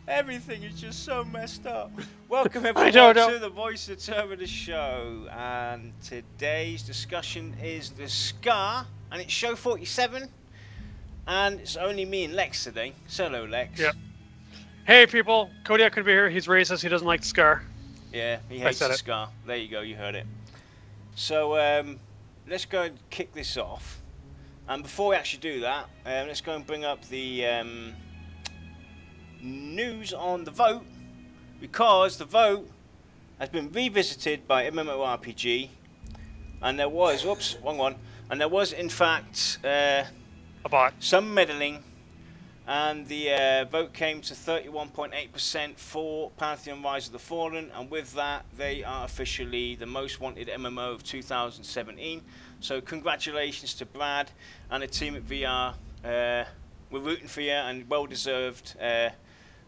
Everything is just so messed up. Welcome everyone to the Voice of Terminus show, and today's discussion is the Skar, and it's show 47, and it's only me and Lex today. So hello, Lex. Yep. Hey people, Kodiak could be here. He's racist. He doesn't like the Skar. Yeah, he hates the Skar. There you go. You heard it. So let's go and kick this off. And before we actually do that, let's go and bring up the news on the vote, because the vote has been revisited by MMORPG, and there was and there was in fact some meddling, and the vote came to 31.8% for Pantheon Rise of the Fallen, and with that they are officially the most wanted MMO of 2017. So congratulations to Brad and the team at VR. We're rooting for you, and well deserved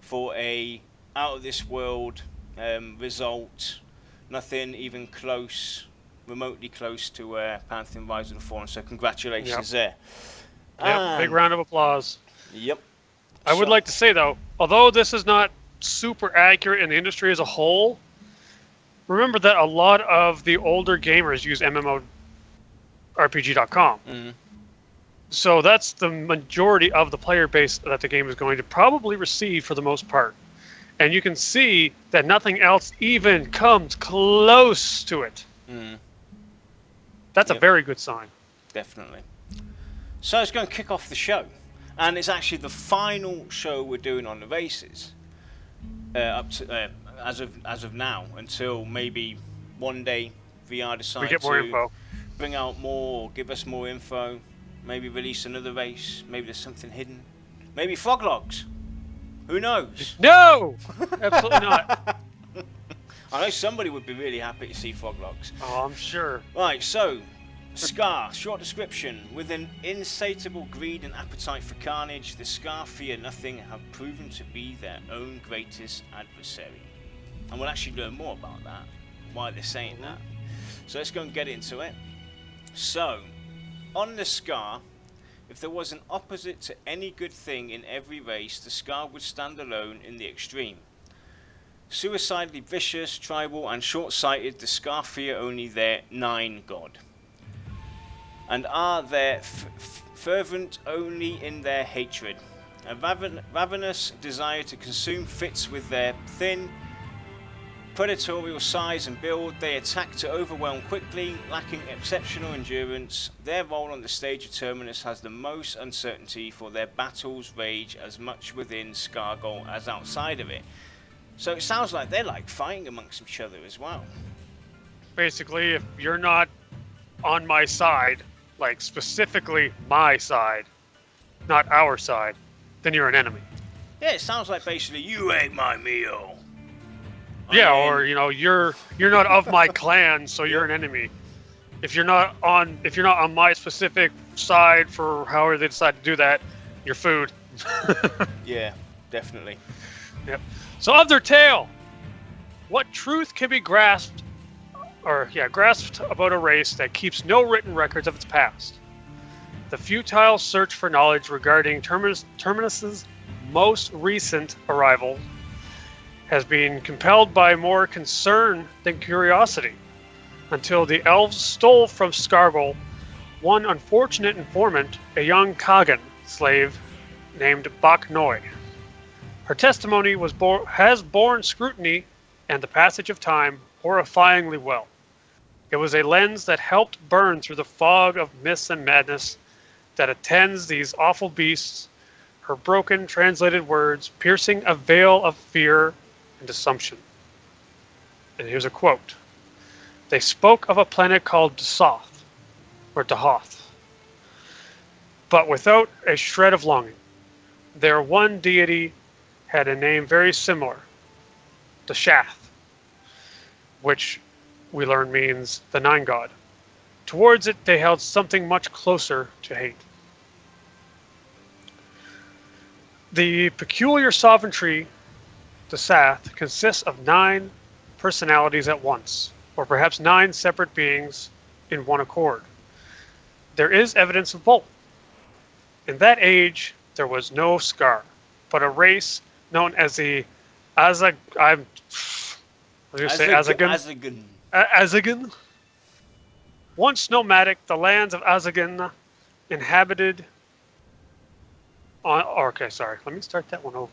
for a out of this world result. Nothing even close, remotely close to Pantheon Rise of the Fallen. So congratulations there. Yep, big round of applause. Yep. I would like to say though, although this is not super accurate in the industry as a whole, remember that a lot of the older gamers use MMORPG.com. Mm-hmm. So that's the majority of the player base that the game is going to probably receive for the most part. And you can see that nothing else even comes close to it. Mm. That's a very good sign. Definitely. So it's going to kick off the show. And it's actually the final show we're doing on the races. Up to as of now, until maybe one day VR decides to bring out more, or give us more info. Maybe release another race. Maybe there's something hidden. Maybe frog logs. Who knows? No! Absolutely not. I know somebody would be really happy to see frog logs. Oh, I'm sure. Right, so, Skar, short description. With an insatiable greed and appetite for carnage, the Skar fear nothing and have proven to be their own greatest adversary. And we'll actually learn more about that, why they're saying that. So let's go and get into it. So, on the Skar, if there was an opposite to any good thing in every race, the Skar would stand alone in the extreme. Suicidally vicious, tribal and short-sighted, the Skar fear only their 9 god. And are their fervent only in their hatred. A ravenous desire to consume fits with their thin, predatorial size and build. They attack to overwhelm quickly, lacking exceptional endurance. Their role on the stage of Terminus has the most uncertainty, for their battles rage as much within Scargle as outside of it. So it sounds like they're like fighting amongst each other as well. Basically, if you're not on my side, like specifically my side, not our side, then you're an enemy. Yeah, it sounds like basically you ate my meal. Yeah, or you're not of my clan, so you're an enemy. If you're not on my specific side for however they decide to do that, you're food. Yeah, definitely. Yep. So of their tale, what truth can be grasped about a race that keeps no written records of its past? The futile search for knowledge regarding Terminus's most recent arrival has been compelled by more concern than curiosity, until the elves stole from Scargle one unfortunate informant, a young Kagan slave named Baknoy. Her testimony has borne scrutiny and the passage of time horrifyingly well. It was a lens that helped burn through the fog of myths and madness that attends these awful beasts, her broken translated words piercing a veil of fear and assumption. And here's a quote. They spoke of a planet called Dahoth, but without a shred of longing. Their one deity had a name very similar, Dashath, which we learn means the 9 god. Towards it, they held something much closer to hate. The peculiar sovereignty, Dasath, consists of 9 personalities at once, or perhaps 9 separate beings in one accord. There is evidence of both. In that age, there was no Skar, but a race known as the Azag. I'm going to say Azagan. Azagan. Once nomadic, the lands of Azagan inhabited. Okay, sorry. Let me start that one over.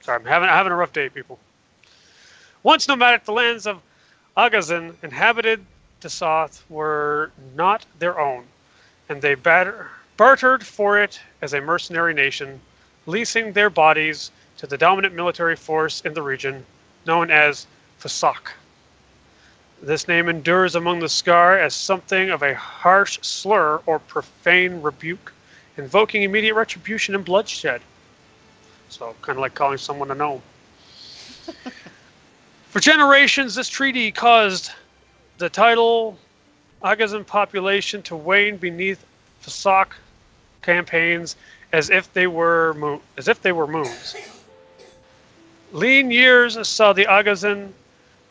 Sorry, I'm having a rough day, people. Once nomadic, the lands of Agazin inhabited to Soth were not their own, and they bartered for it as a mercenary nation, leasing their bodies to the dominant military force in the region, known as Fasak. This name endures among the Skar as something of a harsh slur or profane rebuke, invoking immediate retribution and bloodshed. So, kind of like calling someone a gnome. For generations, this treaty caused the tidal Agazan population to wane beneath Fasak campaigns as if they were moons. Lean years saw the Agazan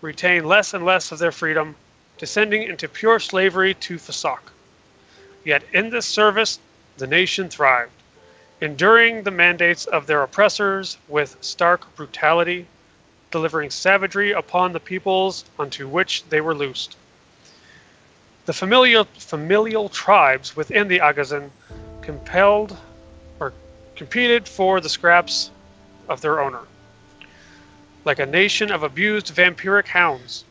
retain less and less of their freedom, descending into pure slavery to Fasak. Yet in this service, the nation thrived, enduring the mandates of their oppressors with stark brutality, delivering savagery upon the peoples unto which they were loosed. The familial tribes within the Agazan competed for the scraps of their owner. Like a nation of abused vampiric hounds,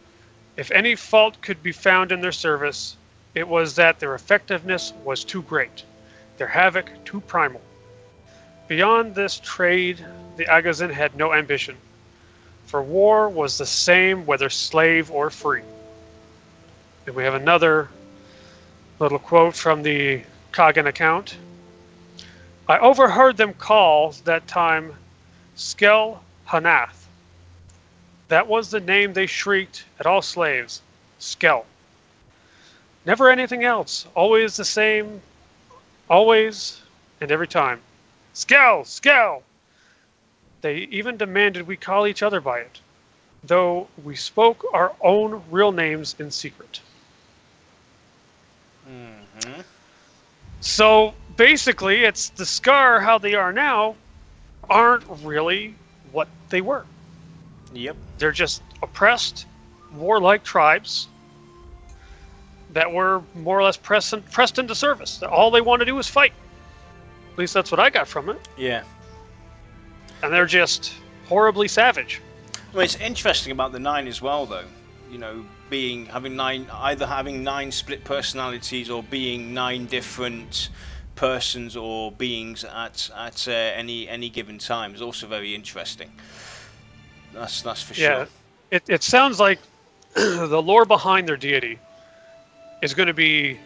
if any fault could be found in their service, it was that their effectiveness was too great, their havoc too primal. Beyond this trade, the Agazan had no ambition, for war was the same whether slave or free. And we have another little quote from the Kagan account. I overheard them call that time Skel Hanath. That was the name they shrieked at all slaves, Skel. Never anything else, always the same, always and every time. Skel, Skel! They even demanded we call each other by it, though we spoke our own real names in secret. Mm-hmm. So basically, it's the Skar, how they are now, aren't really what they were. Yep. They're just oppressed, warlike tribes that were more or less pressed into service. All they want to do is fight. At least that's what I got from it. Yeah. And they're just horribly savage. Well, it's interesting about the 9 as well, though. You know, having nine split personalities, or being 9 different persons or beings at any given time is also very interesting. That's for sure. Yeah, it sounds like the lore behind their deity is going to be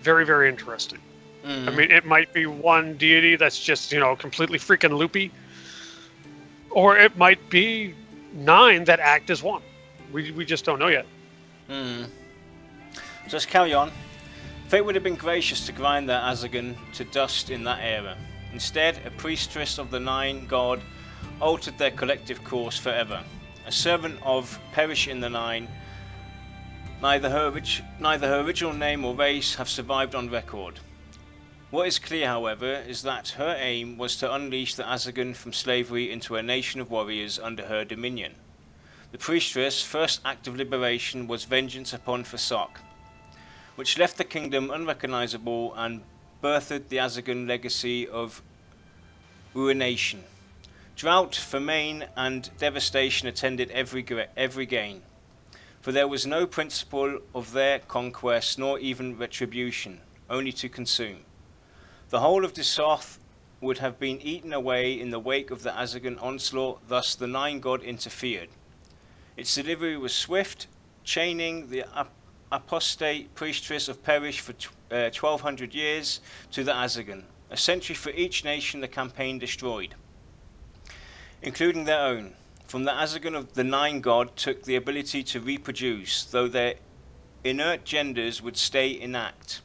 very, very interesting. I mean, it might be one deity that's just, completely freaking loopy, or it might be 9 that act as one. We just don't know yet. So let's carry on. Fate would have been gracious to grind their Azagan to dust in that era. Instead, a priestess of the 9 god altered their collective course forever. A servant of Perish in the 9, neither her original name or race have survived on record. What is clear, however, is that her aim was to unleash the Azagan from slavery into a nation of warriors under her dominion. The priestess' first act of liberation was vengeance upon Fasak, which left the kingdom unrecognizable and birthed the Azagan legacy of ruination. Drought, famine, and devastation attended every gain, for there was no principle of their conquest nor even retribution, only to consume. The whole of Desoth would have been eaten away in the wake of the Azagan onslaught, thus the 9 god interfered. Its delivery was swift, chaining the apostate priestess of Perish for 1200 years to the Azagan, a century for each nation the campaign destroyed, including their own. From the Azagan of the 9 god took the ability to reproduce, though their inert genders would stay intact.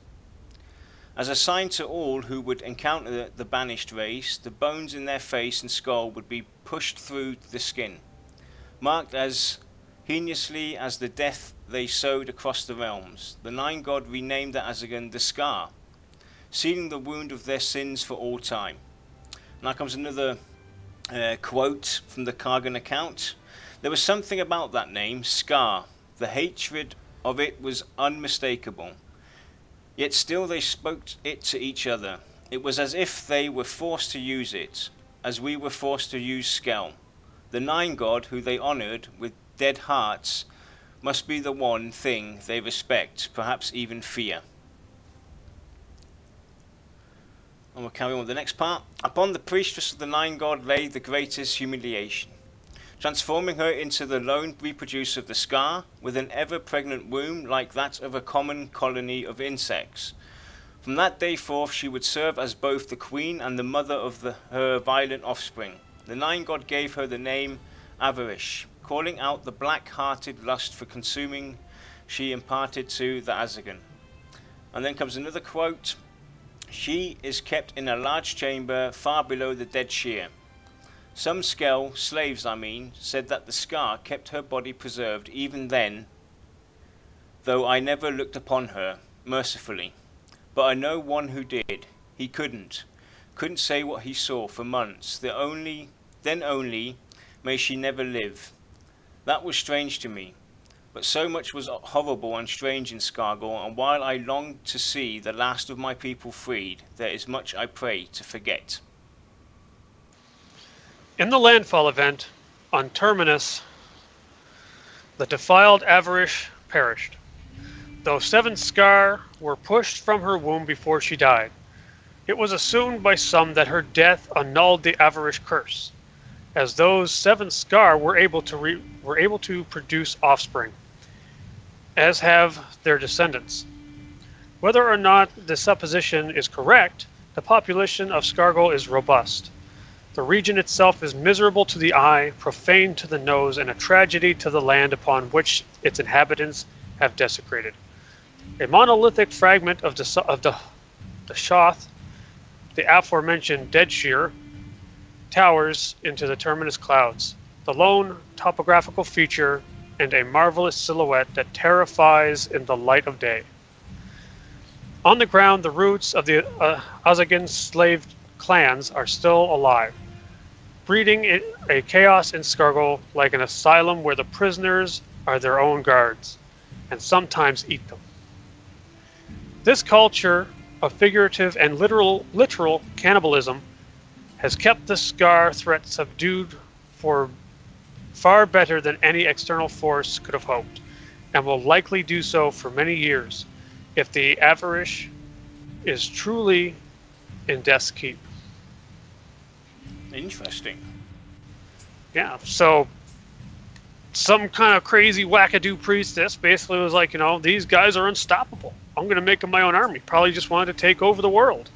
As a sign to all who would encounter the banished race, the bones in their face and skull would be pushed through the skin, marked as heinously as the death they sowed across the realms. The 9 god renamed the Azagan the Skar, sealing the wound of their sins for all time. Now comes another Quote from the Kargan account: "There was something about that name, Skar. The hatred of it was unmistakable. Yet still they spoke it to each other. It was as if they were forced to use it, as we were forced to use Skell. The Nine God, who they honoured with dead hearts, must be the one thing they respect, perhaps even fear." And we'll carry on with the next part. "Upon the priestess of the Nine God lay the greatest humiliation, transforming her into the lone reproducer of the Skar, with an ever-pregnant womb like that of a common colony of insects. From that day forth she would serve as both the queen and the mother of her violent offspring. The Nine God gave her the name Avarish, calling out the black-hearted lust for consuming she imparted to the Azagan." And then comes another quote: "She is kept in a large chamber far below the dead shear. Some Skell, slaves I mean, said that the Skar kept her body preserved even then, though I never looked upon her, mercifully. But I know one who did. He couldn't say what he saw for months. Then only may she never live. That was strange to me. But so much was horrible and strange in Scargle, and while I long to see the last of my people freed, there is much I pray to forget." In the landfall event on Terminus, the defiled Avarish perished, though 7 Skar were pushed from her womb before she died. It was assumed by some that her death annulled the Avarish curse, as those 7 Skar were able to produce offspring, as have their descendants. Whether or not the supposition is correct, the population of Scargle is robust. The region itself is miserable to the eye, profane to the nose, and a tragedy to the land upon which its inhabitants have desecrated. A monolithic fragment of the Shoth, the aforementioned Dead Shear, towers into the Terminus clouds, the lone topographical feature and a marvelous silhouette that terrifies in the light of day. On the ground, the roots of the Azagan slave clans are still alive, breeding a chaos in Scargle like an asylum where the prisoners are their own guards, and sometimes eat them. This culture of figurative and literal cannibalism has kept the Skar threat subdued for far better than any external force could have hoped, and will likely do so for many years, if the Avarish is truly in death's keep. Interesting. Yeah, so some kind of crazy wackadoo priestess basically was like, these guys are unstoppable. I'm going to make them my own army. Probably just wanted to take over the world.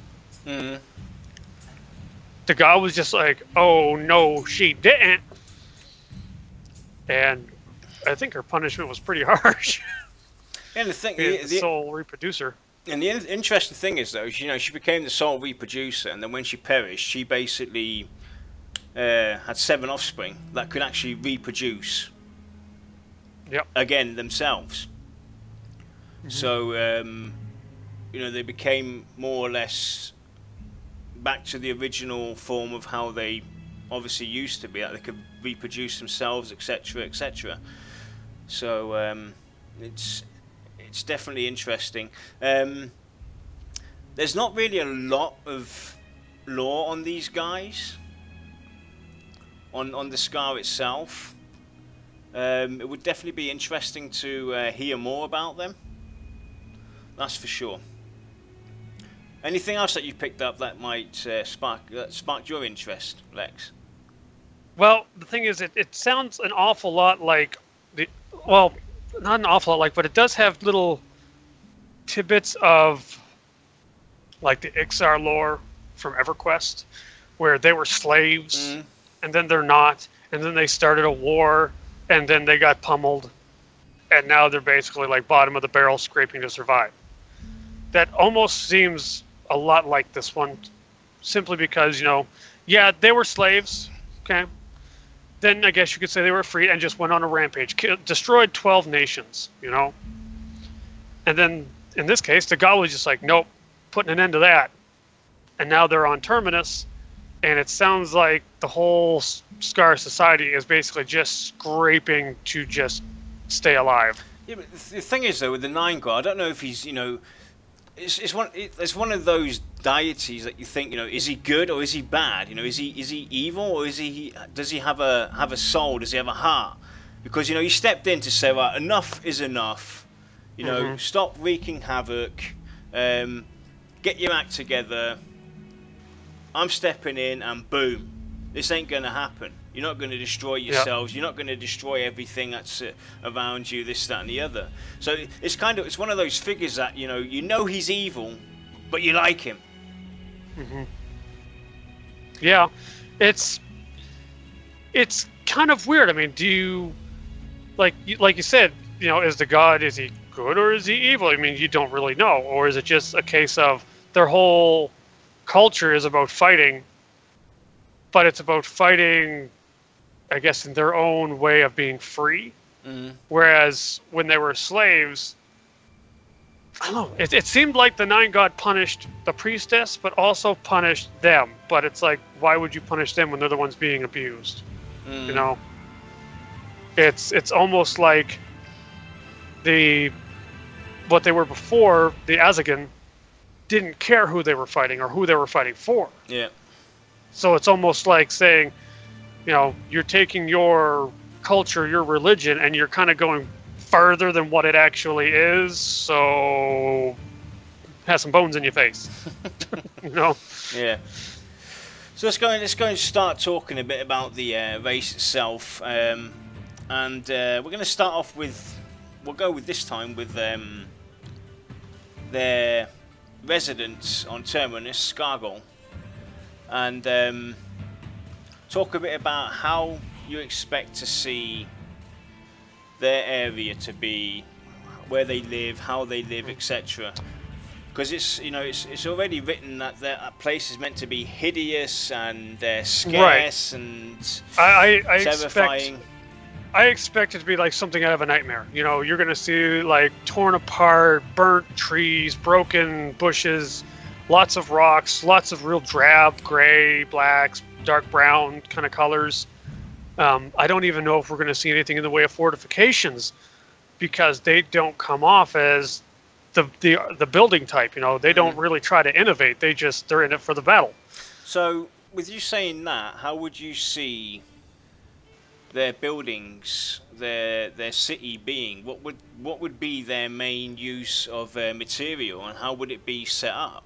Mm-hmm. The guy was just like, oh, no, she didn't. And I think her punishment was pretty harsh. And the thing, the sole reproducer. And the interesting thing is, though, she became the sole reproducer, and then when she perished, she basically had 7 offspring that could actually reproduce. Yep. Again themselves. Mm-hmm. So, they became more or less back to the original form of how they obviously used to be, that they could reproduce themselves, etc., etc. So it's definitely interesting. There's not really a lot of lore on these guys, on the Skar itself. It would definitely be interesting to hear more about them. That's for sure. Anything else that you picked up that might spark your interest, Lex? Well, the thing is, it sounds an awful lot like not an awful lot like, but it does have little tidbits of like the Ixar lore from EverQuest, where they were slaves, and then they're not, and then they started a war, and then they got pummeled, and now they're basically like bottom of the barrel scraping to survive. That almost seems a lot like this one, simply because, they were slaves, okay? Then I guess you could say they were freed and just went on a rampage, destroyed 12 nations, And then, in this case, the god was just like, nope, putting an end to that. And now they're on Terminus, And it sounds like the whole Skar society is basically just scraping to just stay alive. Yeah, but the thing is though, with the Nine God, I don't know if he's, it's one of those deities that you think, is he good or is he bad? Is he evil or does he have a soul? Does he have a heart? Because he stepped in to say, right, enough is enough. Stop wreaking havoc. Get your act together. I'm stepping in, and boom, this ain't gonna happen. You're not going to destroy yourselves. Yep. You're not going to destroy everything that's around you. This, that, and the other. So it's one of those figures that he's evil, but you like him. Mm-hmm. Yeah, it's kind of weird. I mean, do you like you said? Is the god, is he good or is he evil? I mean, you don't really know, or is it just a case of their whole culture is about fighting, but it's about fighting, I guess, in their own way of being free. Mm-hmm. Whereas when they were slaves, I don't know, it seemed like the Nine God punished the Priestess, but also punished them. But it's like, why would you punish them when they're the ones being abused? Mm. It's almost like what they were before, the Azagan, didn't care who they were fighting or who they were fighting for. Yeah. So it's almost like saying, you're taking your culture, your religion, and you're kind of going further than what it actually is. So have some bones in your face. Yeah. So let's go and start talking a bit about the race itself. And we're going to start off with, we'll go with this time with their residents on Terminus, Scargle, and talk a bit about how you expect to see their area to be, where they live, how they live, etc. Because it's already written that that place is meant to be hideous and scarce, right, and I terrifying. I expect it to be like something out of a nightmare. You're going to see like torn apart, burnt trees, broken bushes, lots of rocks, lots of real drab, gray, blacks, dark brown kind of colors. I don't even know if we're going to see anything in the way of fortifications, because they don't come off as the building type. They don't really try to innovate. They're in it for the battle. So with you saying that, how would you see their buildings, their city being? What would be their main use of material, and how would it be set up?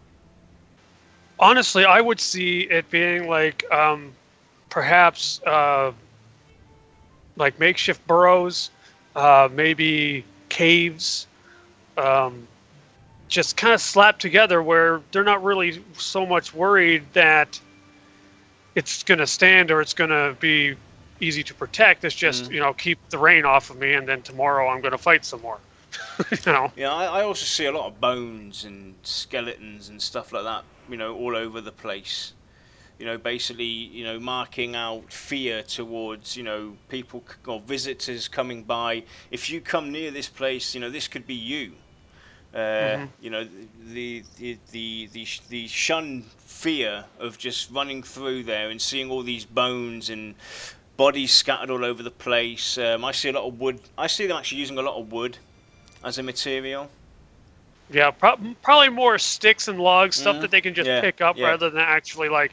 Honestly, I would see it being like perhaps like makeshift burrows, maybe caves, just kind of slapped together where they're not really so much worried that it's going to stand or it's going to be easy to protect. It's just, keep the rain off of me, and then tomorrow I'm going to fight some more. Yeah, I also see a lot of bones and skeletons and stuff like that, all over the place. Basically, marking out fear towards, people or visitors coming by. If you come near this place, this could be you. The shun fear of just running through there and seeing all these bones and bodies scattered all over the place. I see a lot of wood. I see them actually using a lot of wood as a material. Yeah, probably more sticks and logs, stuff that they can just pick up rather than actually, like,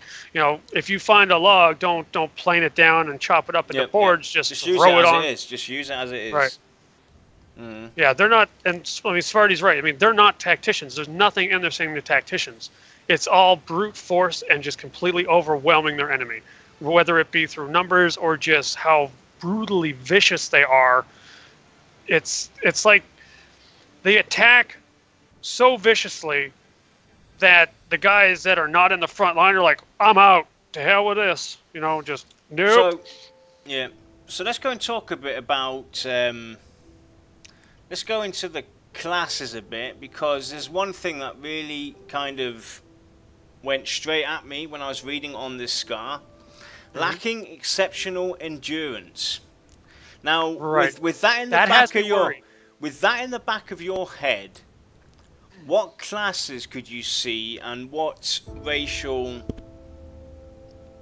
if you find a log, don't plane it down and chop it up into boards. Just throw it on. Just use it as it is. Right. Mm-hmm. Yeah, they're not, and I mean, Svarty's right. I mean, they're not tacticians. There's nothing in there saying they're tacticians. It's all brute force and just completely overwhelming their enemy, whether it be through numbers or just how brutally vicious they are. It's like they attack so viciously that the guys that are not in the front line are like, I'm out, to hell with this, just nope. So let's go and talk a bit about let's go into the classes a bit, because there's one thing that really kind of went straight at me when I was reading on this Skar. Lacking exceptional endurance. Now, with that in the back of your head, what classes could you see, and what racial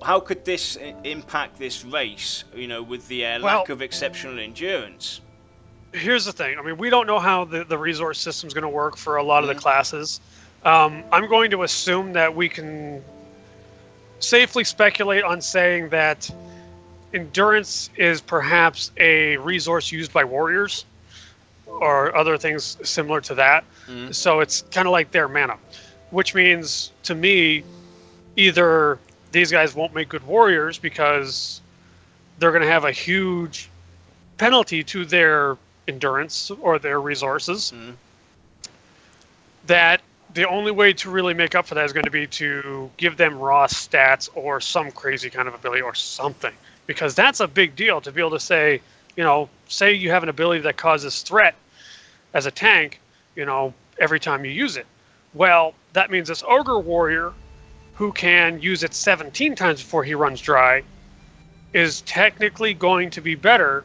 how could this impact this race? You know, with the lack of exceptional endurance. Here's the thing. I mean, we don't know how the resource system's going to work for a lot of the classes. I'm going to assume that we can safely speculate on saying that endurance is perhaps a resource used by warriors or other things similar to that. So it's kind of like their mana, which means to me, either these guys won't make good warriors because they're going to have a huge penalty to their endurance or their resources, that the only way to really make up for that is going to be to give them raw stats or some crazy kind of ability or something, because that's a big deal to be able to say, you know, say you have an ability that causes threat as a tank, you know, every time you use it. Well, that means this ogre warrior who can use it 17 times before he runs dry is technically going to be better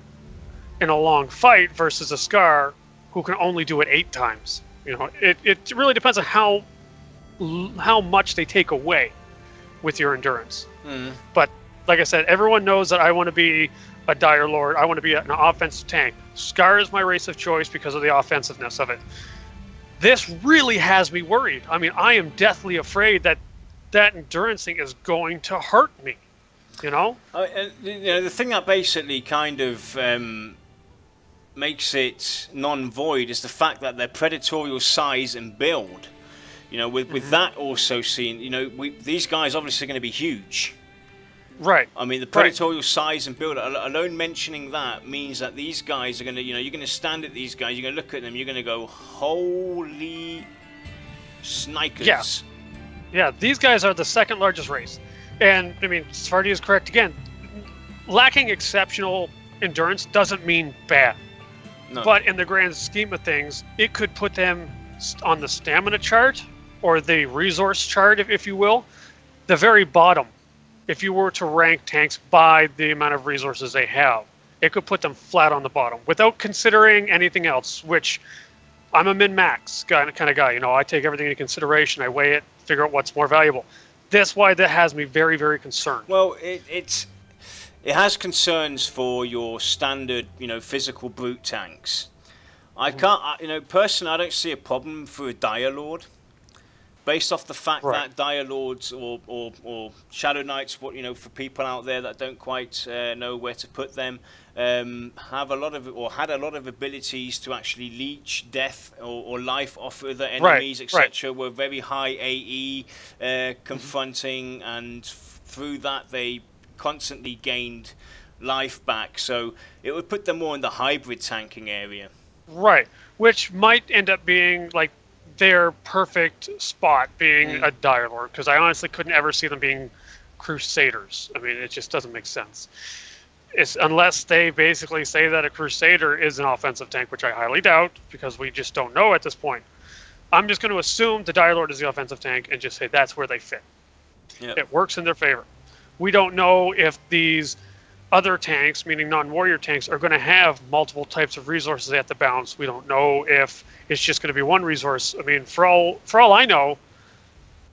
in a long fight versus a Skar who can only do it 8 times. You know, it really depends on how much they take away with your endurance. But like I said, everyone knows that I want to be a Dire Lord. I want to be an offensive tank. Skar is my race of choice because of the offensiveness of it. This really has me worried. I mean, I am deathly afraid that endurance thing is going to hurt me. You know? You know, the thing that basically kind of makes it non-void is the fact that their predatorial size and build. You know, with that also seen, you know, these guys obviously are going to be huge. Right. I mean, the predatorial size and build, alone mentioning that means that these guys are going to, you know, you're going to stand at these guys, you're going to look at them, you're going to go, holy snikers. Yeah, these guys are the second largest race. And, I mean, Svarty is correct again. Lacking exceptional endurance doesn't mean bad. No. But in the grand scheme of things, it could put them on the stamina chart, or the resource chart, if you will, the very bottom. If you were to rank tanks by the amount of resources they have, it could put them flat on the bottom without considering anything else, which I'm a min-max kind of guy. You know, I take everything into consideration. I weigh it, figure out what's more valuable. That's why that has me very, very concerned. Well, it has concerns for your standard, you know, physical brute tanks. I can't, you know, personally, I don't see a problem for a Dire Lord, based off the fact that Dire Lords or Shadow Knights, what, you know, for people out there that don't quite know where to put them, have a lot of, or had a lot of abilities to actually leech death or life off other enemies, etc. Were very high AE confronting, and through that they constantly gained life back. So it would put them more in the hybrid tanking area. Right, which might end up being like their perfect spot, being a Dire Lord, because I honestly couldn't ever see them being Crusaders. I mean, it just doesn't make sense. It's unless they basically say that a Crusader is an offensive tank, which I highly doubt, because we just don't know at this point. I'm just going to assume the Dire Lord is the offensive tank and just say that's where they fit. Yep. It works in their favor. We don't know if these other tanks, meaning non-warrior tanks, are going to have multiple types of resources they have to balance. We don't know if it's just going to be one resource. I mean, for all I know,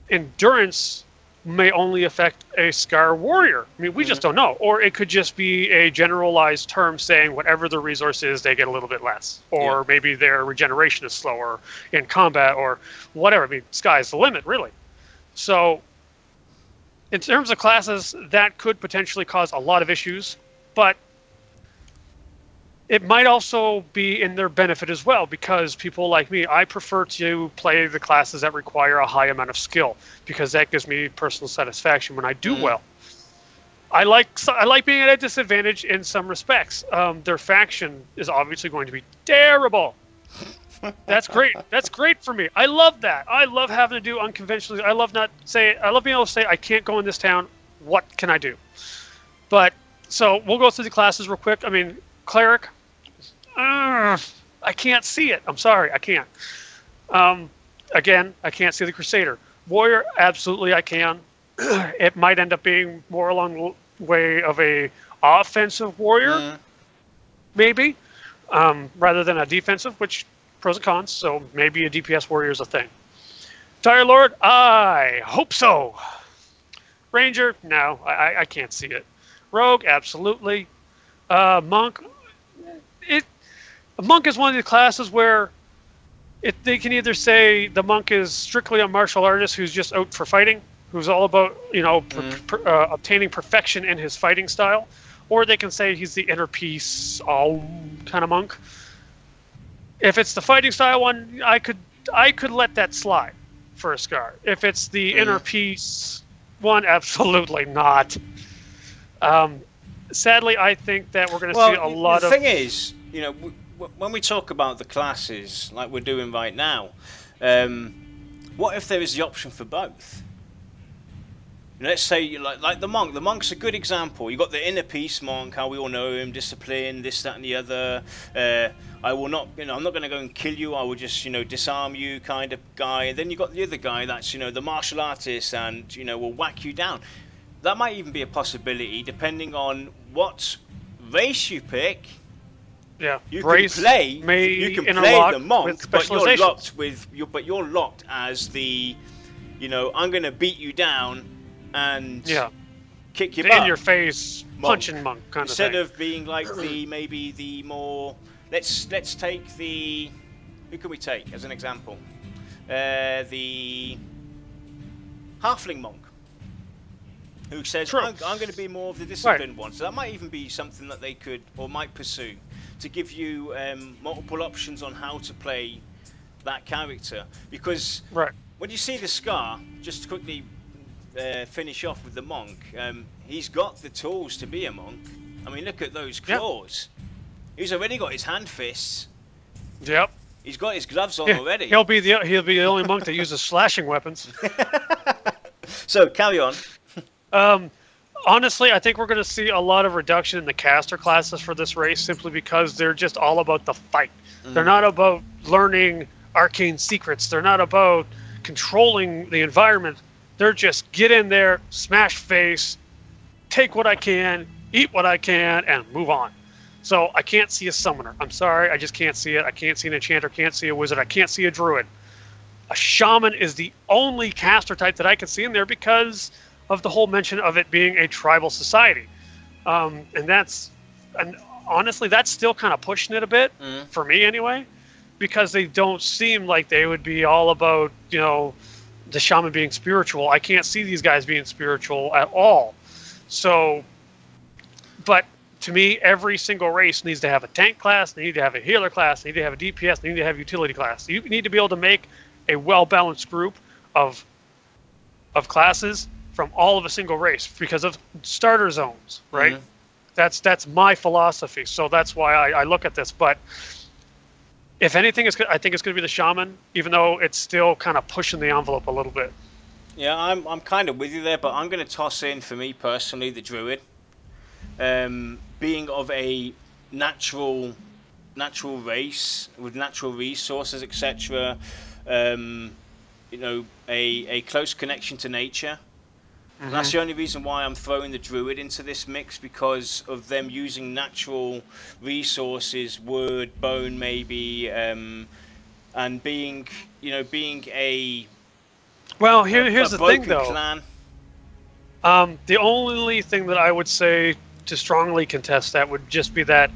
endurance may only affect a Skar warrior. I mean, we just don't know. Or it could just be a generalized term saying whatever the resource is, they get a little bit less. Or maybe their regeneration is slower in combat or whatever. I mean, sky's the limit, really. So in terms of classes, that could potentially cause a lot of issues, but it might also be in their benefit as well, because people like me, I prefer to play the classes that require a high amount of skill, because that gives me personal satisfaction when I do well. I like being at a disadvantage in some respects. Their faction is obviously going to be terrible. That's great. That's great for me. I love that. I love having to do unconventional. I love being able to say I can't go in this town. What can I do? But so we'll go through the classes real quick. I mean, cleric. I can't see it. I'm sorry, I can't. Again, I can't see the Crusader. Warrior, absolutely I can. It might end up being more along the way of a offensive warrior, maybe, rather than a defensive, which pros and cons, so maybe a DPS warrior is a thing. Dire Lord, I hope so. Ranger, no, I can't see it. Rogue, absolutely. Monk, a monk is one of the classes where they can either say the monk is strictly a martial artist who's just out for fighting, who's all about obtaining perfection in his fighting style, or they can say he's the inner peace kind of monk. If it's the fighting style one, I could let that slide for a Skar. If it's the inner peace one, absolutely not. Sadly, I think that we're going to see a lot of... The thing is, when we talk about the classes, like we're doing right now, what if there is the option for both? Let's say, like the monk. The monk's a good example. You got the inner peace monk, how we all know him, discipline, this, that, and the other. I will not, I'm not going to go and kill you. I will just, disarm you, kind of guy. And then you got the other guy that's, the martial artist, and will whack you down. That might even be a possibility, depending on what race you pick. Yeah, you race can play. You can play the monk, but you're locked as the, I'm going to beat you down and kick your butt in your face, punching monk kind of thing. Instead of being like maybe the more. Let's take the. Who can we take as an example? The halfling monk, who says I'm going to be more of the disciplined one. So that might even be something that they could or might pursue to give you multiple options on how to play that character. Because when you see the Skar, just to quickly finish off with the monk, he's got the tools to be a monk. I mean, look at those claws. He's already got his hand fists. Yep. He's got his gloves on already. He'll be the only monk that uses slashing weapons. So carry on. Honestly, I think we're going to see a lot of reduction in the caster classes for this race, simply because they're just all about the fight. They're not about learning arcane secrets. They're not about controlling the environment. They're just get in there, smash face, take what I can, eat what I can, and move on. So I can't see a summoner. I'm sorry, I just can't see it. I can't see an enchanter, can't see a wizard, I can't see a druid. A shaman is the only caster type that I can see in there because of the whole mention of it being a tribal society. And honestly, that's still kind of pushing it a bit, for me anyway, because they don't seem like they would be all about, the shaman being spiritual. I can't see these guys being spiritual at all. So, but to me, every single race needs to have a tank class, they need to have a healer class, they need to have a DPS, they need to have a utility class. You need to be able to make a well-balanced group of classes from all of a single race because of starter zones, right? That's my philosophy. So that's why I look at this. But if anything, I think it's going to be the shaman, even though it's still kind of pushing the envelope a little bit. Yeah, I'm kind of with you there, but I'm going to toss in, for me personally, the druid. Being of a natural race with natural resources, etc. A close connection to nature. And that's the only reason why I'm throwing the druid into this mix, because of them using natural resources, wood, bone, maybe, and being a here's the thing though. Clan. The only thing that I would say to strongly contest that would just be that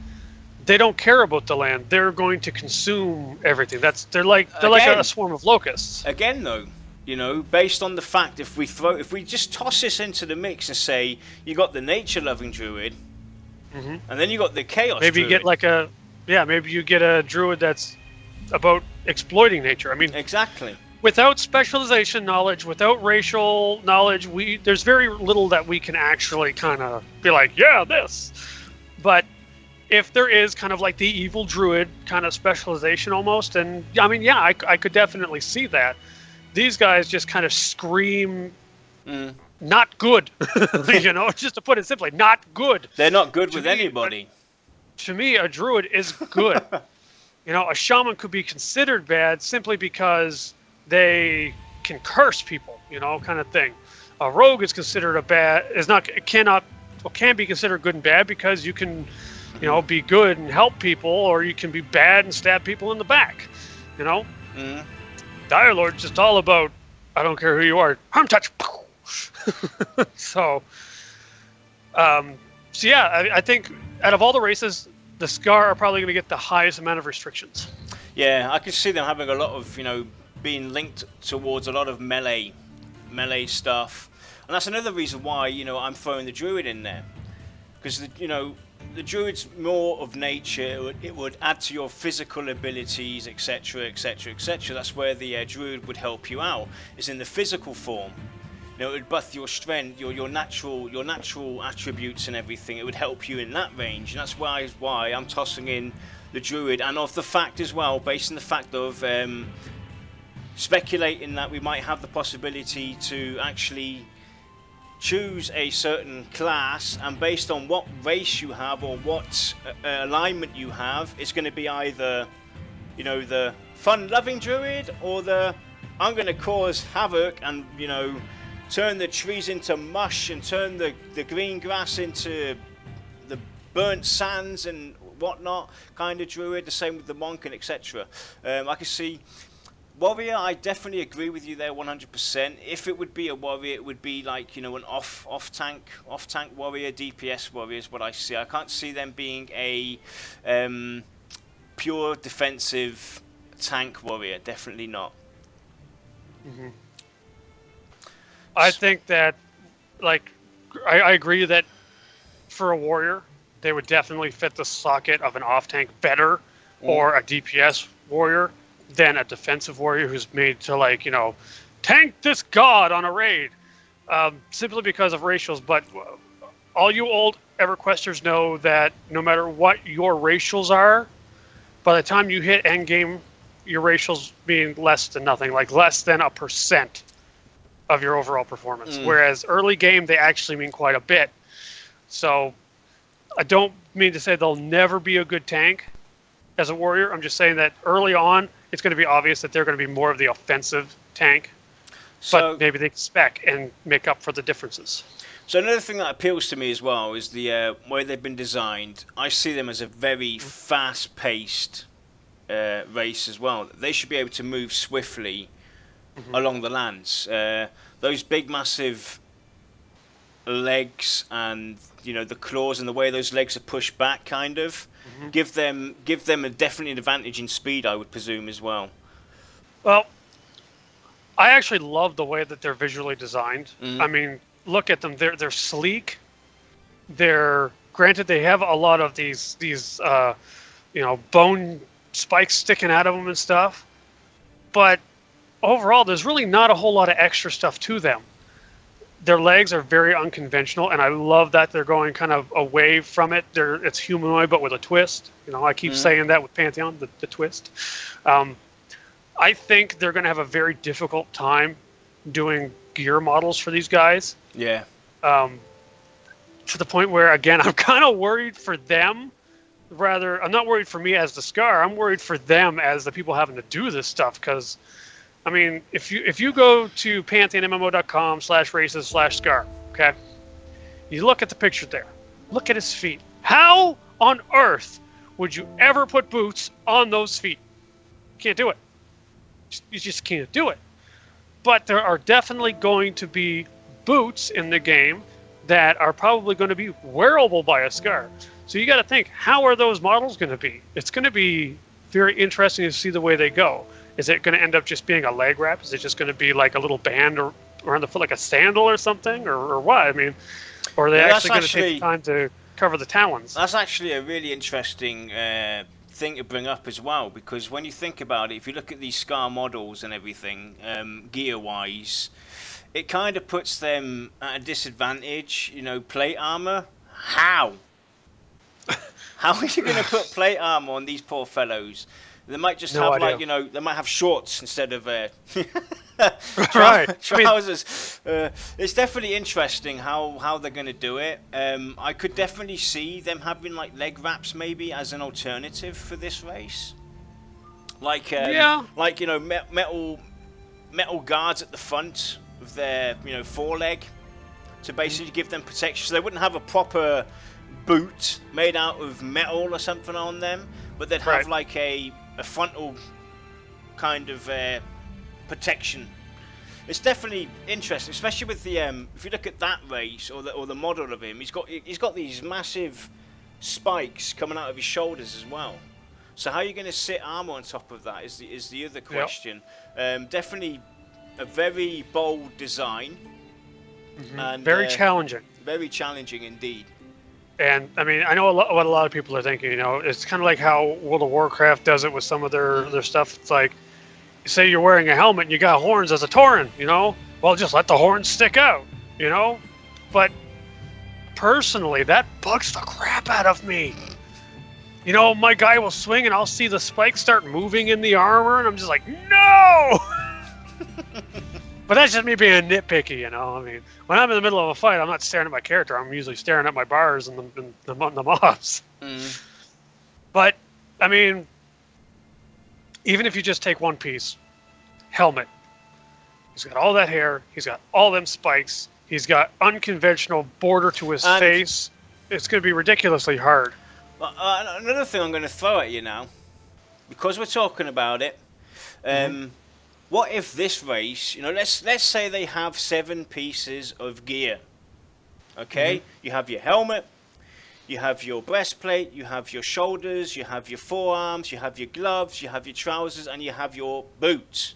they don't care about the land. They're going to consume everything. They're like a swarm of locusts. Again, though, based on the fact if we just toss this into the mix and say you got the nature-loving druid, and then you got the chaos. Maybe druid. You get maybe you get a druid that's about exploiting nature. I mean, exactly. Without specialization knowledge, without racial knowledge, there's very little that we can actually kind of be like, yeah, this. But if there is kind of like the evil druid kind of specialization almost, and I mean, yeah, I could definitely see that. These guys just kind of scream, not good, just to put it simply, not good. They're not good with anybody. To me, a druid is good. A shaman could be considered bad simply because they can curse people, kind of thing. A rogue is considered can be considered good and bad because you can, be good and help people, or you can be bad and stab people in the back, Dire Lord's just all about, I don't care who you are, harm touch, So yeah, I think out of all the races, the Skar are probably going to get the highest amount of restrictions. Yeah, I could see them having a lot of, being linked towards a lot of melee stuff. And that's another reason why, I'm throwing the Druid in there. Because, the Druid's more of nature, it would add to your physical abilities, etc, etc, etc. That's where the Druid would help you out, is in the physical form. It would buff your strength, your natural attributes and everything. It would help you in that range, and that's why I'm tossing in the Druid. And of the fact as well, based on the fact of speculating that we might have the possibility to actually choose a certain class, and based on what race you have or what alignment you have, it's going to be either, the fun-loving Druid or the I'm going to cause havoc and, turn the trees into mush and turn the green grass into the burnt sands and whatnot kind of Druid. The same with the monk and etc. I can see warrior. I definitely agree with you there 100%. If it would be a warrior, it would be like an off tank warrior, DPS warrior is what I see. I can't see them being a pure defensive tank warrior. Definitely not. Mm-hmm. I think that, I agree that for a warrior, they would definitely fit the socket of an off-tank better, or a DPS warrior, than a defensive warrior who's made to, tank this god on a raid, simply because of racials. But all you old EverQuesters know that no matter what your racials are, by the time you hit endgame, your racials mean less than nothing, less than 1% of your overall performance. Whereas early game, they actually mean quite a bit. So I don't mean to say they'll never be a good tank as a warrior. I'm just saying that early on, it's going to be obvious that they're going to be more of the offensive tank. But maybe they can spec and make up for the differences. So another thing that appeals to me as well is the way they've been designed. I see them as a very fast-paced race as well. They should be able to move swiftly along the lands. Those big massive legs and the claws and the way those legs are pushed back kind of give them definitely an advantage in speed, I would presume, as well. Well, I actually love the way that they're visually designed. I mean, look at them. They're sleek. They're granted they have a lot of these bone spikes sticking out of them and stuff, but overall, there's really not a whole lot of extra stuff to them. Their legs are very unconventional, and I love that they're going kind of away from it. It's humanoid, but with a twist. I keep saying that with Pantheon, the twist. I think they're going to have a very difficult time doing gear models for these guys. Yeah. To the point where, again, I'm kind of worried for them. Rather, I'm not worried for me as the Skar. I'm worried for them as the people having to do this stuff, because I mean, if you go to pantheonmmo.com/races/Skar, okay, you look at the picture there. Look at his feet. How on earth would you ever put boots on those feet? You can't do it. You just can't do it. But there are definitely going to be boots in the game that are probably going to be wearable by a Skar. So you got to think, how are those models going to be? It's going to be very interesting to see the way they go. Is it going to end up just being a leg wrap? Is it just going to be like a little band around the foot, like a sandal or something, or what? I mean, or are they actually going to take time to cover the talons? That's actually a really interesting thing to bring up as well, because when you think about it, if you look at these Skar models and everything, gear-wise, it kind of puts them at a disadvantage. Plate armor. How? How are you going to put plate armor on these poor fellows? They might just have they might have shorts instead of trousers. It's definitely interesting how they're going to do it. I could definitely see them having leg wraps maybe as an alternative for this race. Metal guards at the front of their foreleg to basically give them protection, so they wouldn't have a proper boot made out of metal or something on them, but they'd have a frontal kind of protection it's definitely interesting, especially with the if you look at that race or the model of him, he's got these massive spikes coming out of his shoulders as well. So how are you going to sit armor on top of that is the other question. Yep. Definitely a very bold design. And very challenging. Very challenging indeed. And I mean, I know what a lot of people are thinking. You know, it's kind of like how World of Warcraft does it with some of their stuff. It's like, say you're wearing a helmet and you got horns as a Tauren. You know, well, just let the horns stick out. You know, but personally, that bugs the crap out of me. You know, my guy will swing and I'll see the spikes start moving in the armor, and I'm just like, no. But that's just me being nitpicky, you know. I mean, when I'm in the middle of a fight, I'm not staring at my character. I'm usually staring at my bars and the mobs. But, I mean, even if you just take one piece, helmet. He's got all that hair. He's got all them spikes. He's got unconventional border to his face. It's going to be ridiculously hard. Another thing I'm going to throw at you now, because we're talking about it, what if this race, you know, let's say they have 7 pieces of gear, okay? You have your helmet, you have your breastplate, you have your shoulders, you have your forearms, you have your gloves, you have your trousers, and you have your boots.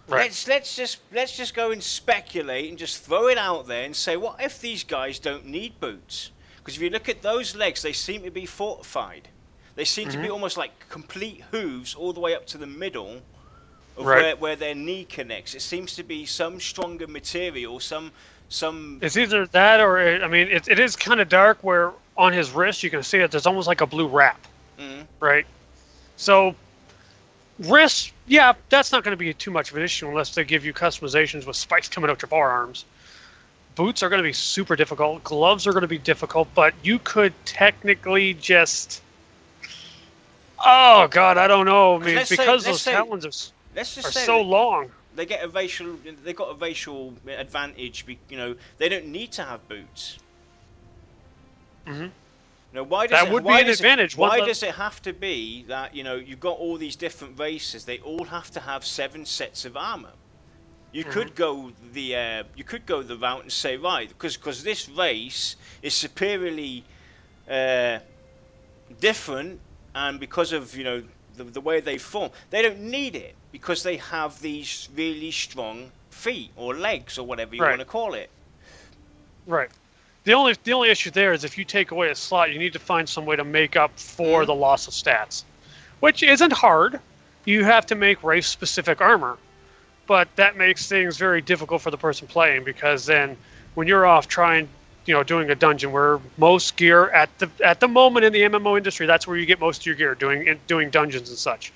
Right. Let's just go and speculate and just throw it out there and say, what if these guys don't need boots? Because if you look at those legs, they seem to be fortified. They seem to be almost like complete hooves all the way up to the middle of where their knee connects. It seems to be some stronger material, some... It's either that or, I mean, it is kind of dark where on his wrist you can see that there's almost like a blue wrap, right? So, wrists, yeah, that's not going to be too much of an issue unless they give you customizations with spikes coming out your forearms. Boots are going to be super difficult. Gloves are going to be difficult, but you could technically just... Oh, God, I don't know. I mean, because those talons are so long. They got a racial advantage. You know, they don't need to have boots. Now, why does Why does it have to be that, you know, you've got all these different races? They all have to have 7 sets of armor. You could go the route and say, right, because this race is superiorly different, and because of, you know, the way they form, they don't need it because they have these really strong feet or legs or whatever you want to call it. Right. The only issue there is if you take away a slot, you need to find some way to make up for the loss of stats, which isn't hard. You have to make race-specific armor. But that makes things very difficult for the person playing, because then when you're off trying, you know, doing a dungeon where most gear at the moment in the MMO industry, that's where you get most of your gear, doing dungeons and such.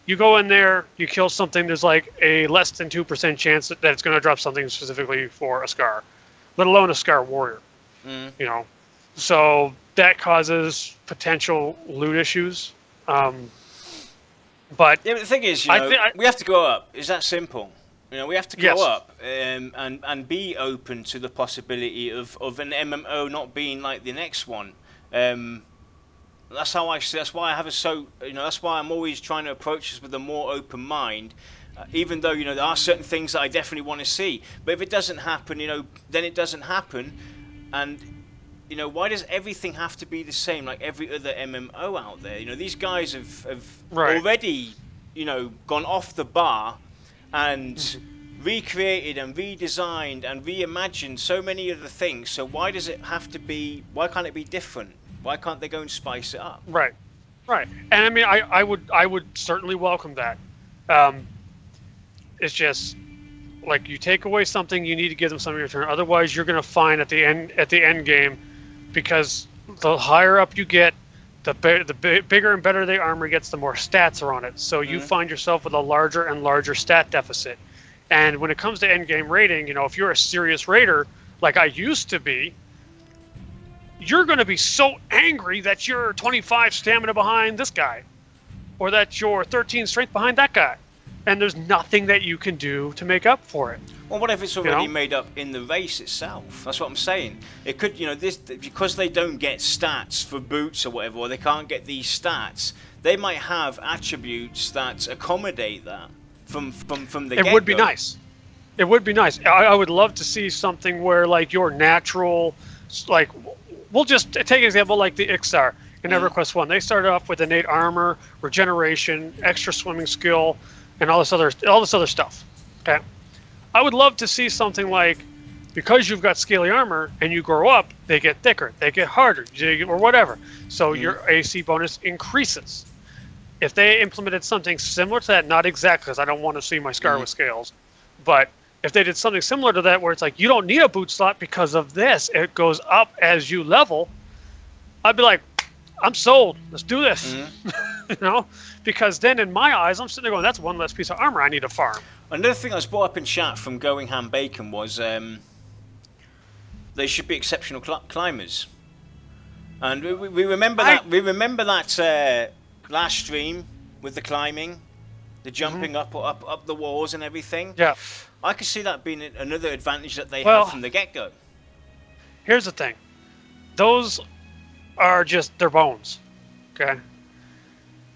You go in there, you kill something, there's like a less than 2% chance that it's going to drop something specifically for a Skar, let alone a Skar warrior. You know, so that causes potential loot issues. But yeah, but the thing is, you know, we have to go up. It's that simple. You know, we have to go up and be open to the possibility of an MMO not being like the next one. That's how I see. That's why I have that's why I'm always trying to approach this with a more open mind. Even though, you know, there are certain things that I definitely want to see. But if it doesn't happen, you know, then it doesn't happen. And you know, why does everything have to be the same like every other MMO out there? You know, these guys have already, you know, gone off the bar and recreated and redesigned and reimagined so many other things. So why does it have to be? Why can't it be different? Why can't they go and spice it up? Right. And I mean, I would certainly welcome that. It's just like you take away something, you need to give them something in return. Otherwise, you're going to find at the end game, because the higher up you get, the bigger and better the armor gets, the more stats are on it. So you find yourself with a larger and larger stat deficit. And when it comes to end game raiding, you know, if you're a serious raider like I used to be, you're going to be so angry that you're 25 stamina behind this guy, or that you're 13 strength behind that guy. And there's nothing that you can do to make up for it. Well, what if it's already made up in the race itself? That's what I'm saying. It could, you know, this because they don't get stats for boots or whatever, or they can't get these stats. They might have attributes that accommodate that from the get-go. It would be nice. It would be nice. I would love to see something where like your natural, like, we'll just take an example like the Ixar in EverQuest 1. They started off with innate armor, regeneration, extra swimming skill, and all this other stuff. Okay, I would love to see something like, because you've got scaly armor and you grow up, they get thicker, they get harder, or whatever. So your AC bonus increases. If they implemented something similar to that, not exactly, because I don't want to see my Skar with scales, but if they did something similar to that, where it's like, you don't need a boot slot because of this, it goes up as you level, I'd be like, I'm sold. Let's do this. You know, because then in my eyes, I'm sitting there going, that's one less piece of armor I need to farm. Another thing that was brought up in chat from Going Ham Bacon was they should be exceptional climbers, and we remember that. We remember that last stream with the climbing, the jumping up the walls and everything. Yeah, I could see that being another advantage that they have from the get-go. Here's the thing: those are just their bones. Okay,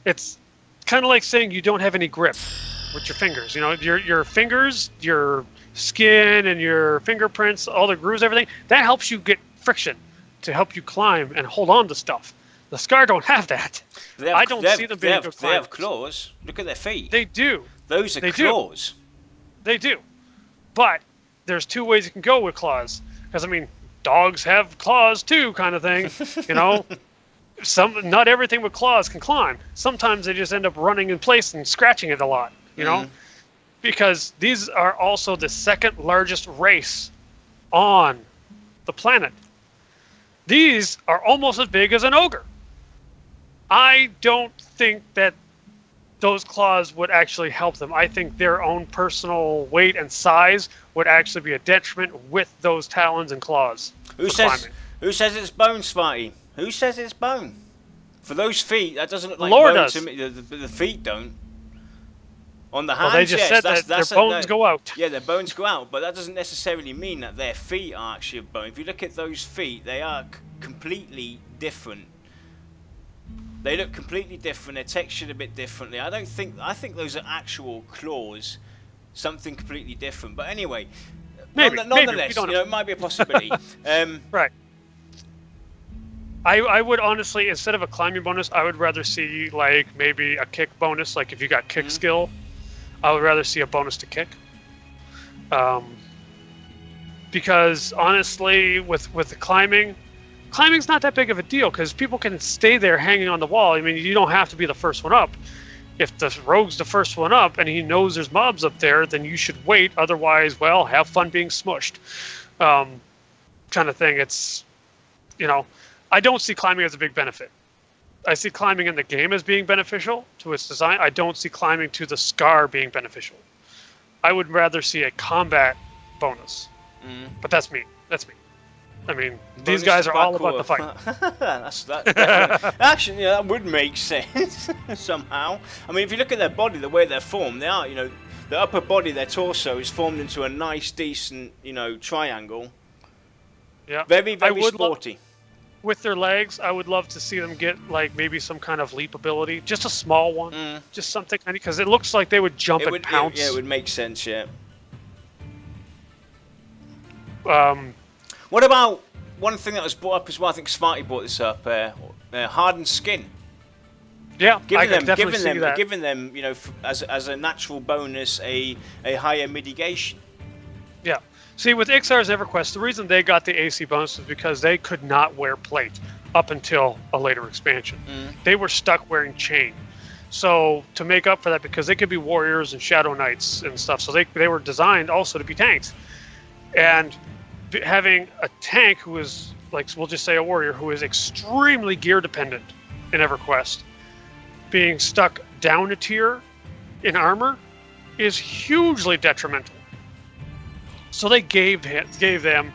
it's kind of like saying you don't have any grip with your fingers. You know, your fingers, your skin and your fingerprints, all the grooves, everything, that helps you get friction to help you climb and hold on to stuff. The Skar don't have that. I don't see them being good climbers. They have claws. Look at their feet. They do. Those are claws. They do. But there's two ways you can go with claws. Because, I mean, dogs have claws too, kind of thing. You know? Not everything with claws can climb. Sometimes they just end up running in place and scratching it a lot, you know? Because these are also the second largest race on the planet. These are almost as big as an ogre. I don't think that those claws would actually help them. I think their own personal weight and size would actually be a detriment with those talons and claws. Who says it's bone, Smarty? Who says it's bone? For those feet, that doesn't look like bone to me. The feet don't. On the hands, they just said that their bones go out. Yeah, their bones go out, but that doesn't necessarily mean that their feet are actually of bone. If you look at those feet, they are completely different. They look completely different. They're textured a bit differently. I think those are actual claws, something completely different. But anyway, nonetheless, you know, it might be a possibility. Right. I would honestly, instead of a climbing bonus, I would rather see like maybe a kick bonus. Like if you got kick skill, I would rather see a bonus to kick. Because honestly, with the climbing's not that big of a deal because people can stay there hanging on the wall. I mean, you don't have to be the first one up. If the rogue's the first one up and he knows there's mobs up there, then you should wait. Otherwise, well, have fun being smushed. Kind of thing. It's, you know, I don't see climbing as a big benefit. I see climbing in the game as being beneficial to its design. I don't see climbing to the Skar being beneficial. I would rather see a combat bonus. But that's me. I mean, these guys are all about the fight. Actually, yeah, that would make sense somehow. I mean, if you look at their body, the way they're formed, they are, you know, the upper body, their torso is formed into a nice, decent, you know, triangle. Yeah. Very, very sporty. With their legs, I would love to see them get like maybe some kind of leap ability, just a small one, just something, because it looks like they would jump and pounce. Yeah, it would make sense. Yeah. What about one thing that was brought up as well? I think Smarty brought this up. Hardened skin. Yeah, giving them, you know, as a natural bonus, a higher mitigation. Yeah. See, with Ixar's EverQuest, the reason they got the AC bonus is because they could not wear plate up until a later expansion. They were stuck wearing chain. So to make up for that, because they could be warriors and shadow knights and stuff, so they were designed also to be tanks. And having a tank who is, like, we'll just say a warrior, who is extremely gear dependent in EverQuest, being stuck down a tier in armor is hugely detrimental. So they gave them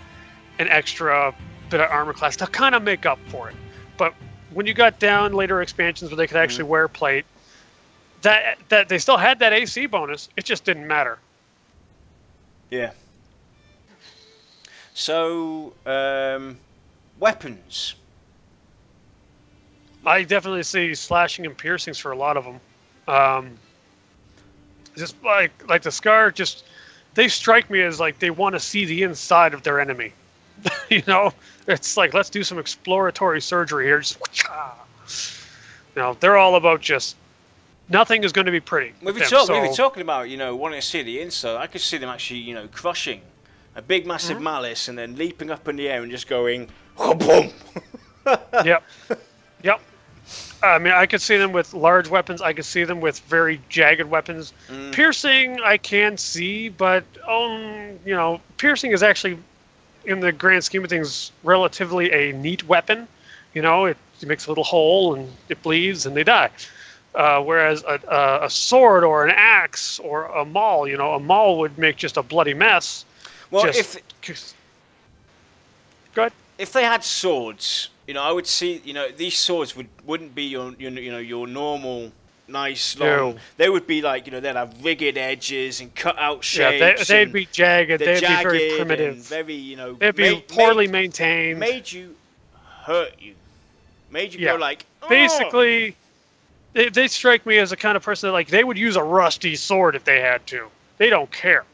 an extra bit of armor class to kind of make up for it. But when you got down later expansions where they could actually wear plate, that they still had that AC bonus, it just didn't matter. Yeah. So, weapons. I definitely see slashing and piercings for a lot of them. Just like the Skar, just they strike me as like they want to see the inside of their enemy. You know, it's like, let's do some exploratory surgery here. Just, they're all about just nothing is going to be pretty. We've been talking about, wanting to see the inside. I could see them actually, crushing a big, massive malice and then leaping up in the air and just going, boom. Yep. I mean, I could see them with large weapons. I could see them with very jagged weapons. Piercing, I can see, but piercing is actually, in the grand scheme of things, relatively a neat weapon. It makes a little hole and it bleeds and they die. Whereas a sword or an axe or a maul, a maul would make just a bloody mess. Well, Go ahead. If they had swords, I would see, these swords wouldn't be your normal nice long. No. They would be like, they'd have rigged edges and cut out shapes. Yeah, they'd be jagged. They'd be very primitive. Very, they'd be poorly maintained. Made you hurt you. Made you go like, oh! Basically, they strike me as the kind of person that, like, they would use a rusty sword if they had to. They don't care.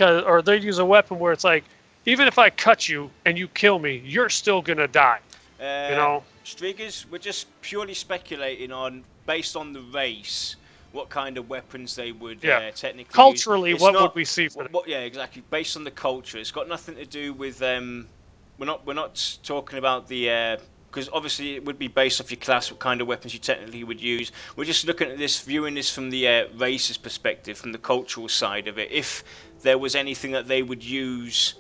Or they'd use a weapon where it's like, even if I cut you and you kill me, you're still going to die. Striggers, we're just purely speculating based on the race, what kind of weapons they would technically culturally use. Would we see for them? Yeah, exactly. Based on the culture, it's got nothing to do with we're not talking about the because obviously it would be based off your class, what kind of weapons you technically would use. We're just looking at this, viewing this from the race's perspective, from the cultural side of it. If there was anything that they would use,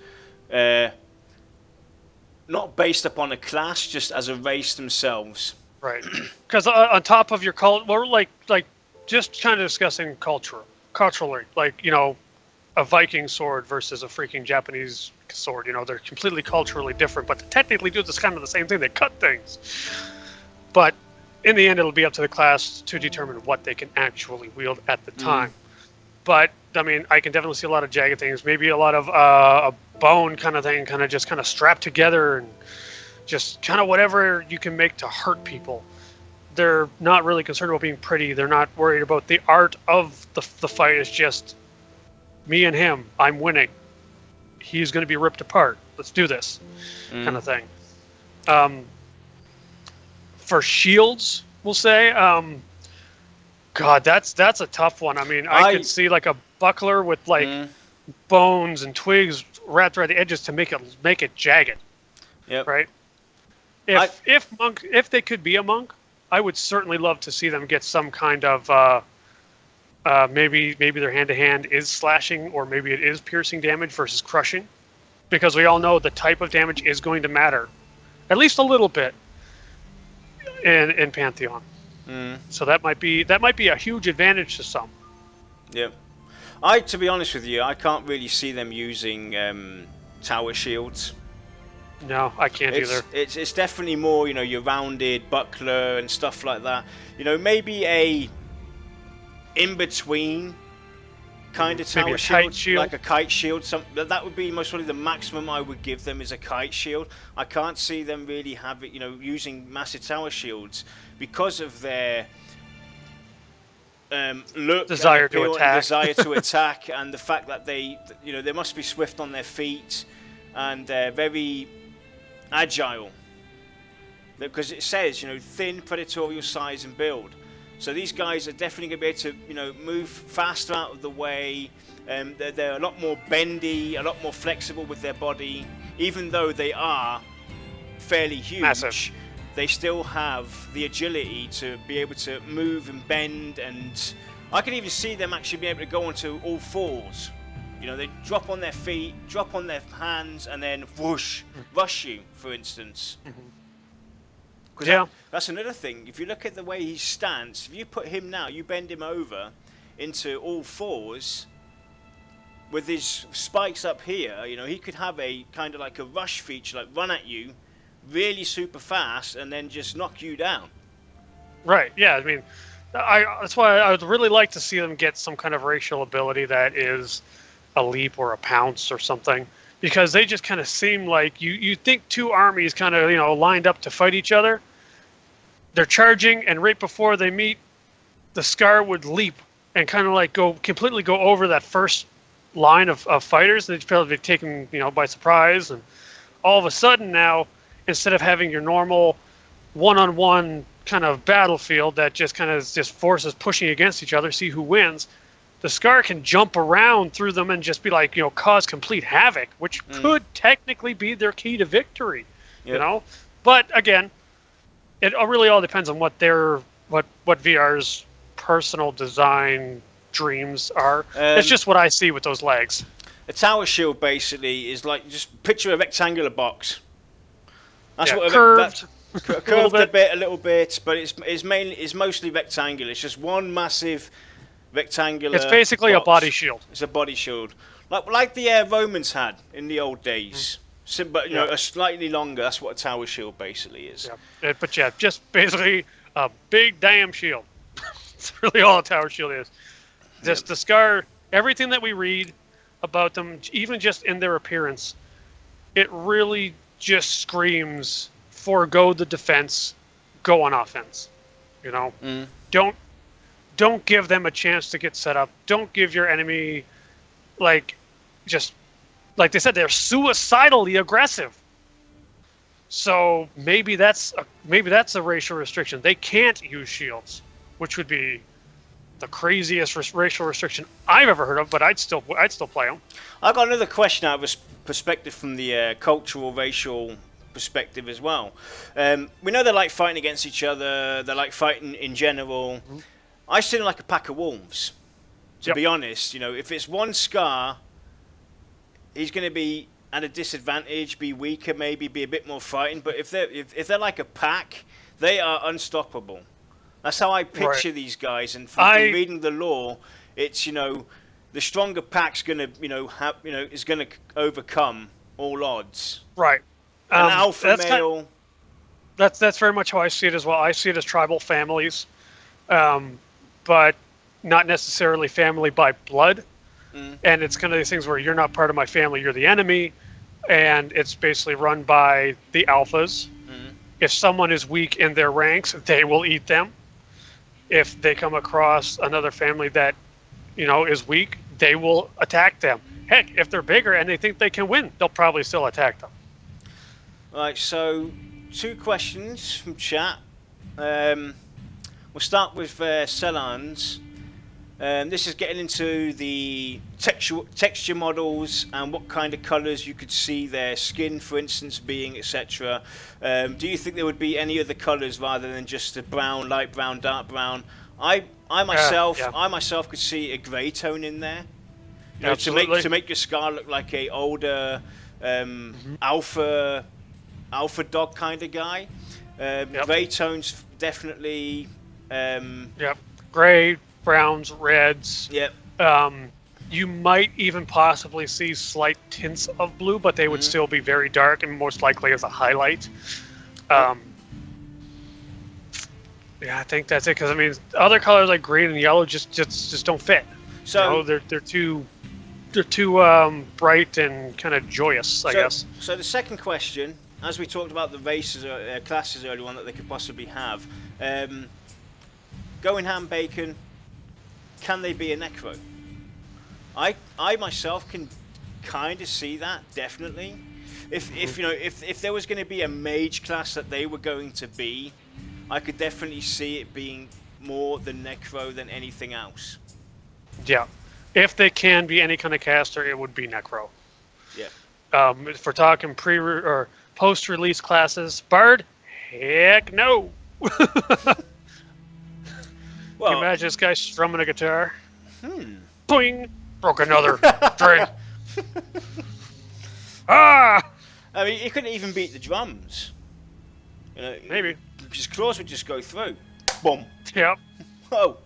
not based upon a class, just as a race themselves. Right. Because on top of your culture, we're like just kind of discussing culturally, like, a Viking sword versus a freaking Japanese sword. They're completely culturally different, but they technically do this kind of the same thing. They cut things. But in the end, it'll be up to the class to determine what they can actually wield at the time. But, I mean, I can definitely see a lot of jagged things. Maybe a lot of a bone kind of thing, kind of strapped together and just kind of whatever you can make to hurt people. They're not really concerned about being pretty. They're not worried about the art of the fight. It's just me and him. I'm winning. He's going to be ripped apart. Let's do this kind of thing. For shields, we'll say, God, that's a tough one. I mean, I could see like a buckler with like bones and twigs wrapped around the edges to make it jagged. Yep. Right. If they could be a monk, I would certainly love to see them get some kind of maybe their hand-to-hand is slashing, or maybe it is piercing damage versus crushing, because we all know the type of damage is going to matter, at least a little bit, in Pantheon. So that might be a huge advantage to some. Yep. To be honest with you, I can't really see them using tower shields. No, I can't either. It's definitely more, your rounded buckler and stuff like that. Maybe a in-between kind of tower shield, like a kite shield. That would be most probably the maximum I would give them, is a kite shield. I can't see them really using massive tower shields because of their look, desire to attack, and the fact that they must be swift on their feet and they're very agile. Because it says, thin, predatorial size and build. So these guys are definitely going to be able to, move faster out of the way. They're a lot more bendy, a lot more flexible with their body. Even though they are fairly huge, massive, they still have the agility to be able to move and bend. And I can even see them actually being able to go onto all fours. They drop on their feet, drop on their hands, and then whoosh, rush you, for instance. Because that's another thing. If you look at the way he stands, if you put him now, you bend him over into all fours with his spikes up here, he could have a kind of like a rush feature, like run at you really super fast and then just knock you down. Right, yeah. I mean, that's why I would really like to see them get some kind of racial ability that is a leap or a pounce or something, because they just kind of seem like you think two armies kind of lined up to fight each other. They're charging, and right before they meet, the Skar would leap and kind of like completely go over that first line of fighters, and they feel be taken, by surprise, and all of a sudden now, instead of having your normal one-on-one kind of battlefield that just kind of just forces pushing against each other, see who wins, the Skar can jump around through them and just be like, cause complete havoc, which could technically be their key to victory, But again, it really all depends on what VR's personal design dreams are. It's just what I see with those legs. A tower shield basically is like, just picture a rectangular box. That's what curved. Curved a little bit, but it's mostly rectangular. It's just one massive rectangular. It's basically box. a body shield. It's a body shield, like the Romans had in the old days. But a slightly longer. That's what a tower shield basically is. Yeah. But just basically a big damn shield. That's really all a tower shield is. Just the Skar. Everything that we read about them, even just in their appearance, it really just screams, forego the defense, go on offense. Don't give them a chance to get set up. Don't give your enemy, like they said, they're suicidally aggressive. So maybe that's a racial restriction. They can't use shields, which would be the craziest racial restriction I've ever heard of. But I'd still play them. I got another question out of a perspective from the cultural, racial perspective as well. We know they like fighting against each other. They like fighting in general. I see them like a pack of wolves. To be honest, if it's one Skar, he's going to be at a disadvantage, be weaker, maybe be a bit more frightened. But if they're like a pack, they are unstoppable. That's how I picture these guys. And from reading the lore, it's the stronger pack's going to is going to overcome all odds. Right. An alpha male. That's very much how I see it as well. I see it as tribal families, but not necessarily family by blood. And it's kind of these things where you're not part of my family, you're the enemy, and it's basically run by the alphas. If someone is weak in their ranks, they will eat them. If they come across another family that, is weak, they will attack them. Heck, if they're bigger and they think they can win, they'll probably still attack them. Right, so 2 questions from chat. We'll start with Celans. This is getting into the texture models and what kind of colours you could see their skin, for instance, being, etc. Do you think there would be any other colours rather than just a brown, light brown, dark brown? I myself could see a grey tone in there. To make your Skar look like a older alpha dog kind of guy. Grey tones definitely. Grey, browns, reds. Yep. You might even possibly see slight tints of blue, but they would still be very dark and most likely as a highlight. I think that's it. Because other colors like green and yellow just don't fit. So they're too bright and kind of joyous, I guess. So the second question, as we talked about the races classes earlier on that they could possibly have, going ham bacon. Can they be a necro? I myself can kind of see that, definitely. If there was going to be a mage class that they were going to be, I could definitely see it being more the necro than anything else. Yeah, if they can be any kind of caster, it would be necro. Yeah. If we're talking pre or post-release classes, bard, heck no. Can you imagine this guy strumming a guitar? Boing! Broke another string. He couldn't even beat the drums. Maybe. His claws would just go through. Boom. Yep. Oh.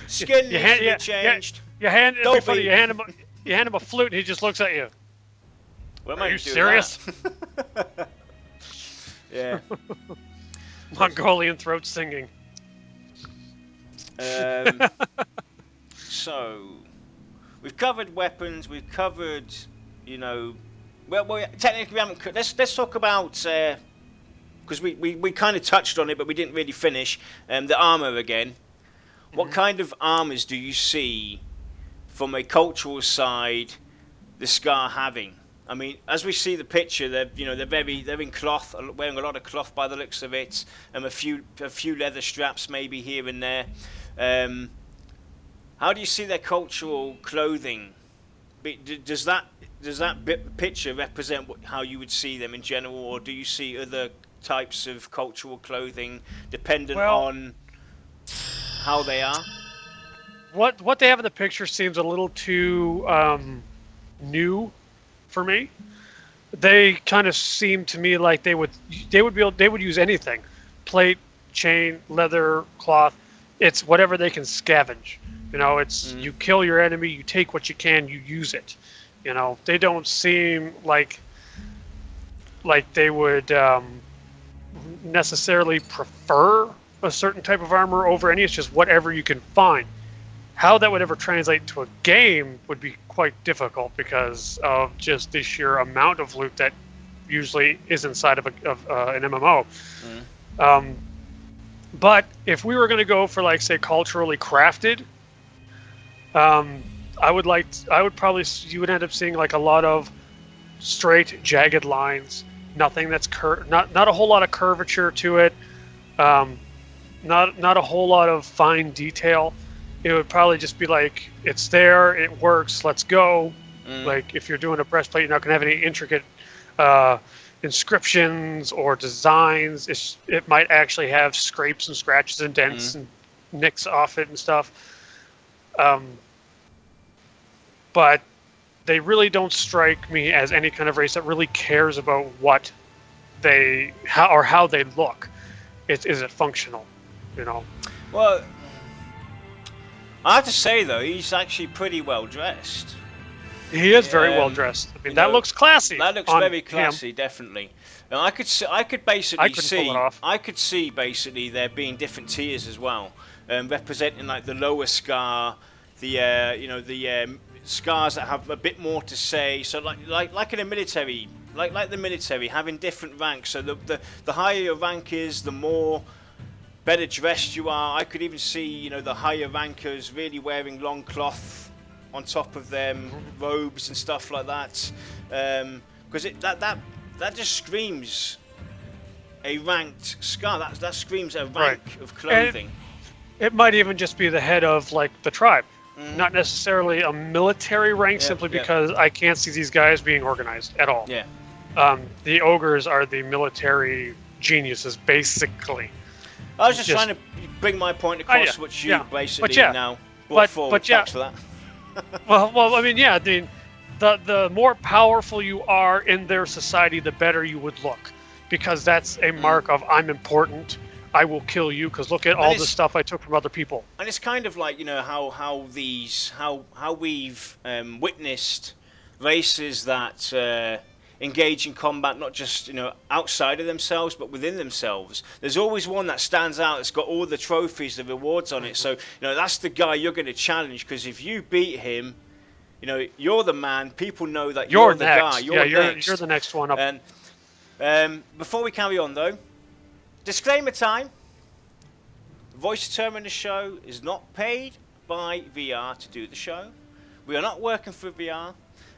Skin needs to be changed. You hand him a flute and he just looks at you. What Are you serious? Yeah. Mongolian throat singing. So, we've covered weapons. We've covered, well, technically we haven't. Let's talk about because we kind of touched on it, but we didn't really finish. The armor again. What kind of armors do you see from a cultural side, the Skar having? I mean, as we see the picture, they're in cloth, wearing a lot of cloth by the looks of it, and a few leather straps maybe here and there. How do you see their cultural clothing? Does that picture represent how you would see them in general, or do you see other types of cultural clothing dependent on how they are? What they have in the picture seems a little too new for me. They kind of seem to me like they would use anything, plate, chain, leather, cloth. It's whatever they can scavenge. You know, it's you kill your enemy, you take what you can, you use it. You know, they don't seem like they would necessarily prefer a certain type of armor over any. It's just whatever you can find. How that would ever translate to a game would be quite difficult because of just the sheer amount of loot that usually is inside of an MMO. But if we were going to go for, like, say, culturally crafted, you would end up seeing like a lot of straight, jagged lines. Nothing that's not a whole lot of curvature to it. Not a whole lot of fine detail. It would probably just be like, it's there, it works, let's go. Like, if you're doing a breastplate, you're not going to have any intricate inscriptions or designs. It might actually have scrapes and scratches and dents and nicks off it and stuff. But they really don't strike me as any kind of race that really cares about what how they look. Is it functional, you know? Well, I have to say though, he's actually pretty well dressed. He is very well dressed. I mean, that looks classy. That looks very classy, definitely. And I could see basically there being different tiers as well, representing like the lower Skar, the Skars that have a bit more to say. So like in a military, like the military, having different ranks. So the higher your rank is, the more better dressed you are. I could even see, the higher rankers really wearing long cloth on top of them, robes and stuff like that, because that just screams a ranked Skar. That screams a rank of clothing. It might even just be the head of like the tribe, not necessarily a military rank, simply because I can't see these guys being organized at all. The ogres are the military geniuses, basically. I was just trying to bring my point across, which you basically now brought forward. Thanks for that. well, I mean, the more powerful you are in their society, the better you would look, because that's a mark of I'm important. I will kill you because look at all the stuff I took from other people. And it's kind of like how we've witnessed races that engage in combat, not just outside of themselves but within themselves. There's always one that stands out that's got all the trophies, the rewards on it. So that's the guy you're going to challenge, because if you beat him, you're the man. People know that you're the guy. You're the next one up. And before we carry on though, disclaimer time. The Voice of Terminus show is not paid by VR to do the show. We are not working for VR.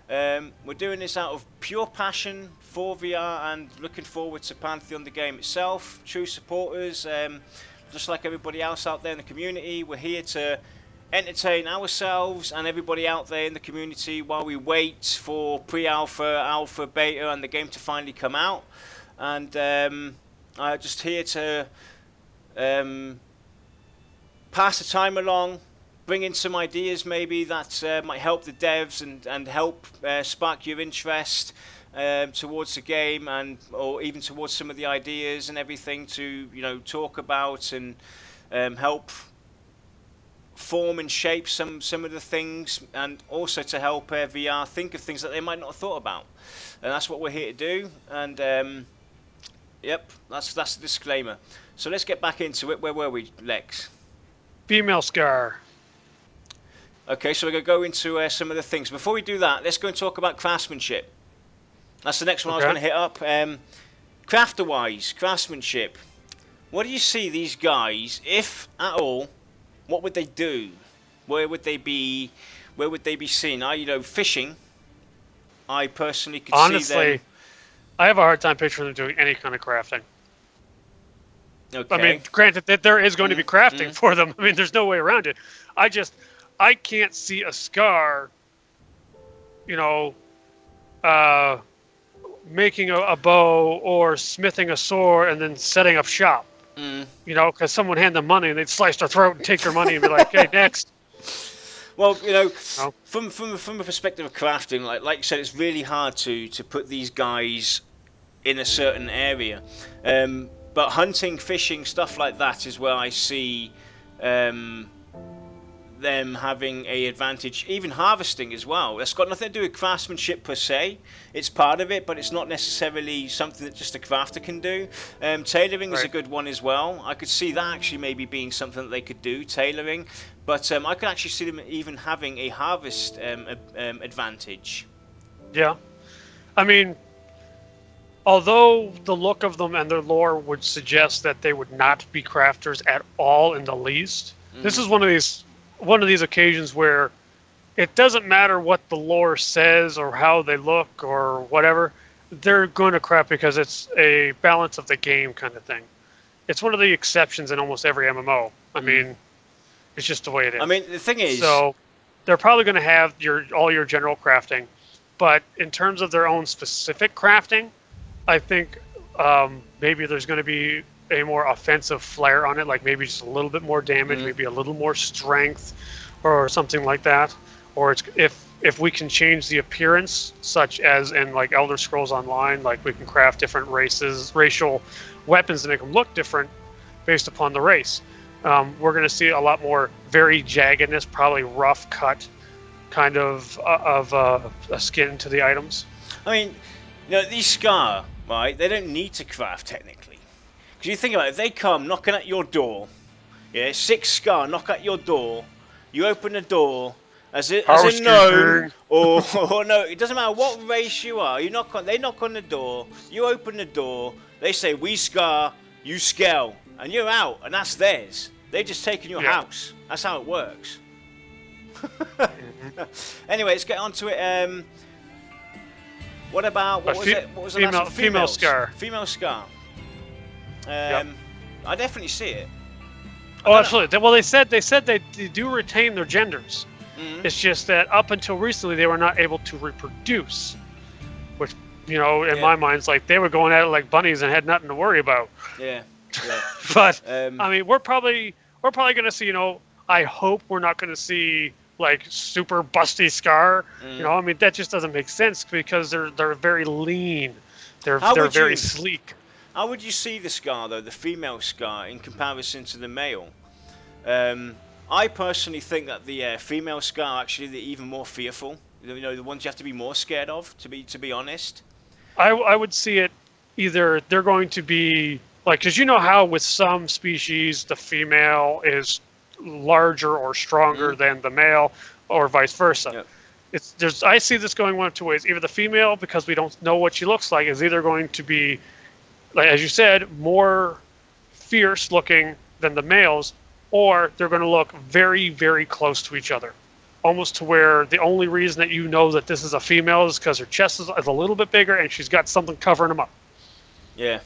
We're doing this out of pure passion for VR and looking forward to Pantheon, the game itself. True supporters, just like everybody else out there in the community. We're here to entertain ourselves and everybody out there in the community while we wait for pre-alpha, alpha, beta and the game to finally come out. And just here to pass the time along, bring in some ideas maybe that might help the devs and help spark your interest towards the game, or even towards some of the ideas and everything to talk about and help form and shape some of the things, and also to help VR think of things that they might not have thought about. And that's what we're here to do. And yep, that's the disclaimer. So let's get back into it. Where were we, Lex? Female Skar. Okay, so we're going to go into some of the things. Before we do that, let's go and talk about craftsmanship. That's the next one I was going to hit up. Crafter-wise, craftsmanship. What do you see these guys, if at all, what would they do? Where would they be? where would they be seen? Fishing. I personally could see Honestly, them. I have a hard time picturing them doing any kind of crafting. Okay. I mean, granted that there is going to be crafting for them. I mean, there's no way around it. I can't see a Skar, making a bow or smithing a sword and then setting up shop. Because someone hand them money and they'd slice their throat and take their money and be like, "Hey, next." Well, from a perspective of crafting, like you said, it's really hard to put these guys in a certain area. But hunting, fishing, stuff like that is where I see them having a advantage. Even harvesting as well. That's got nothing to do with craftsmanship per se. It's part of it, but it's not necessarily something that just a crafter can do. Tailoring is a good one as well. I could see that actually maybe being something that they could do, tailoring. But I could actually see them even having a harvest advantage. Yeah. I mean, although the look of them and their lore would suggest that they would not be crafters at all in the least, this is one of these occasions where it doesn't matter what the lore says or how they look or whatever, they're going to craft because it's a balance of the game kind of thing. It's one of the exceptions in almost every MMO. I mean, it's just the way it is. I mean, the thing is... So they're probably going to have all your general crafting, but in terms of their own specific crafting, I think maybe there's going to be a more offensive flair on it, like maybe just a little bit more damage, maybe a little more strength, or something like that. Or it's if we can change the appearance, such as in like Elder Scrolls Online, like we can craft different racial weapons to make them look different based upon the race. We're going to see a lot more very jaggedness, probably rough cut kind of a skin to the items. I mean, these Skar, right? They don't need to craft technically. Because you think about it, if they come knocking at your door, 6 Skar knock at your door, you open the door, as a gnome, or no, it doesn't matter what race you are, they knock on the door, you open the door, they say, "We Skar, you Skell," and you're out, and that's theirs. They've just taken your house. That's how it works. Anyway, let's get on to it. What about, what was the last one? Female Skar. Female Skar. I definitely see it. Oh, absolutely. Well, they said they do retain their genders. It's just that up until recently they were not able to reproduce, which in my mind, it's like they were going at it like bunnies and had nothing to worry about. Yeah. But I mean, we're probably going to see. I hope we're not going to see like super busty Skar. I mean, that just doesn't make sense because they're very lean. They're very sleek. How would you see the Skar, though, the female Skar, in comparison to the male? I personally think that the female Skar actually they're even more fearful. The ones you have to be more scared of. To be honest, I would see it either they're going to be like, because how with some species the female is larger or stronger than the male, or vice versa. Yep. I see this going one of two ways. Either the female, because we don't know what she looks like, is either going to be, like as you said, more fierce looking than the males, or they're going to look very, very close to each other. Almost to where the only reason that that this is a female is because her chest is a little bit bigger and she's got something covering them up. Yeah.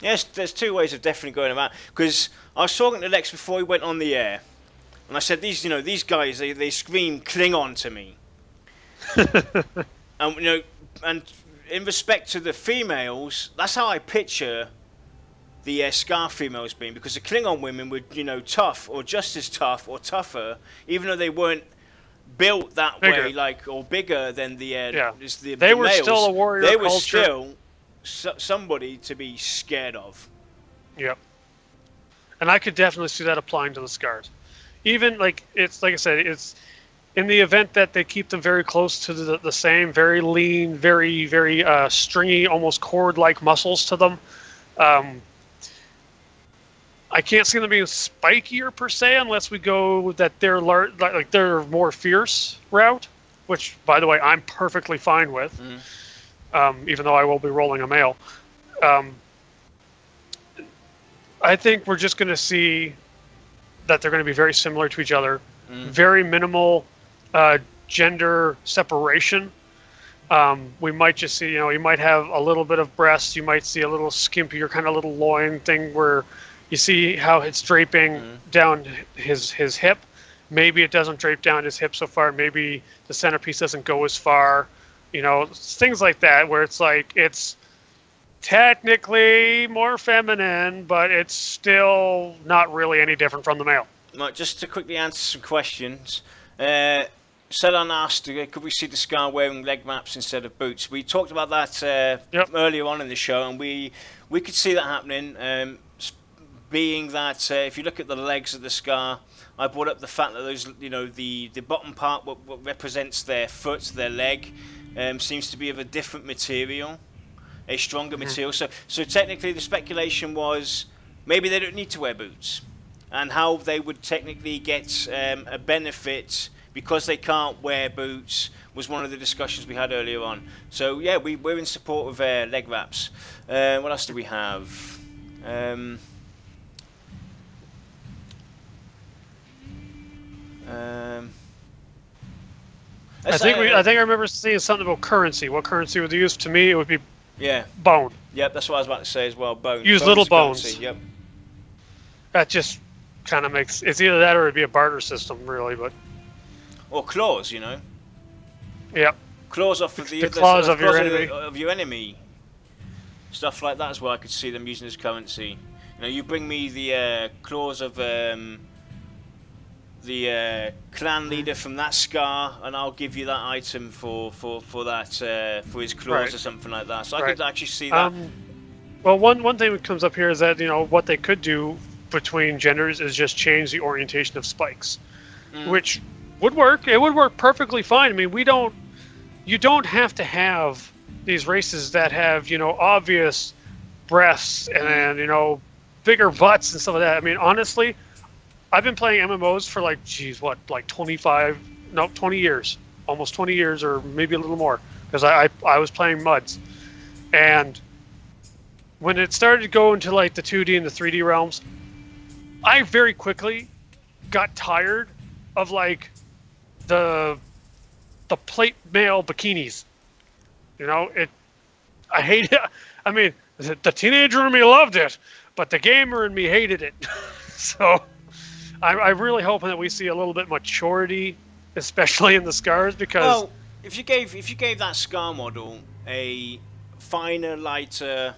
Yes, there's two ways of definitely going about. Because I was talking to Lex before we went on the air, and I said these guys they scream Klingon to me. And in respect to the females, that's how I picture the Skar females being, because the Klingon women were, tough, or just as tough, or tougher, even though they weren't built that way, or bigger than the they were males. Still a warrior They were culture. still somebody to be scared of. Yep. And I could definitely see that applying to the Skars. Even it's like I said, it's in the event that they keep them very close to the same, very lean, very, very stringy, almost cord-like muscles to them. I can't see them being spikier per se, unless we go that they're they're more fierce route, which, by the way, I'm perfectly fine with, even though I will be rolling a male. I think we're just going to see that they're going to be very similar to each other, very minimal gender separation. We might just see, you might have a little bit of breast, you might see a little skimpier kind of little loin thing where you see how it's draping down his hip. Maybe it doesn't drape down his hip so far. Maybe the centerpiece doesn't go as far. Things like that where it's like it's technically more feminine, but it's still not really any different from the male. Right, just to quickly answer some questions. Selon asked, could we see the Skar wearing leg wraps instead of boots? We talked about that earlier on in the show, and we could see that happening. Being that if you look at the legs of the Skar, I brought up the fact that those, the bottom part, what represents their foot, their leg, seems to be of a different material, a stronger material. So technically, the speculation was maybe they don't need to wear boots, and how they would technically get a benefit. Because they can't wear boots was one of the discussions we had earlier on. So yeah, we're in support of leg wraps. What else do we have? I think I remember seeing something about currency. What currency would they use? To me, it would be bone. Yep, that's what I was about to say as well. Bone. Use little bones. Currency, yep. That just kind of makes it's either that or it'd be a barter system, really, but. Or claws, Yep. Claws off of the claws of your enemy. Of your enemy. Stuff like that is where I could see them using as currency. You bring me the claws of the clan leader from that Skar, and I'll give you that item for that for his claws or something like that. So I could actually see that. Well, one thing that comes up here is that what they could do between genders is just change the orientation of spikes, which would work. It would work perfectly fine. I mean, you don't have to have these races that have, obvious breasts and, bigger butts and stuff like that. I mean, honestly, I've been playing MMOs for 20 years, almost 20 years, or maybe a little more, because I was playing MUDs. And when it started to go into the 2D and the 3D realms, I very quickly got tired of the plate mail bikinis. I hate it. I mean, the teenager in me loved it, but the gamer in me hated it. So I'm really hoping that we see a little bit maturity, especially in the Skars, because if you gave that Skar model a finer, lighter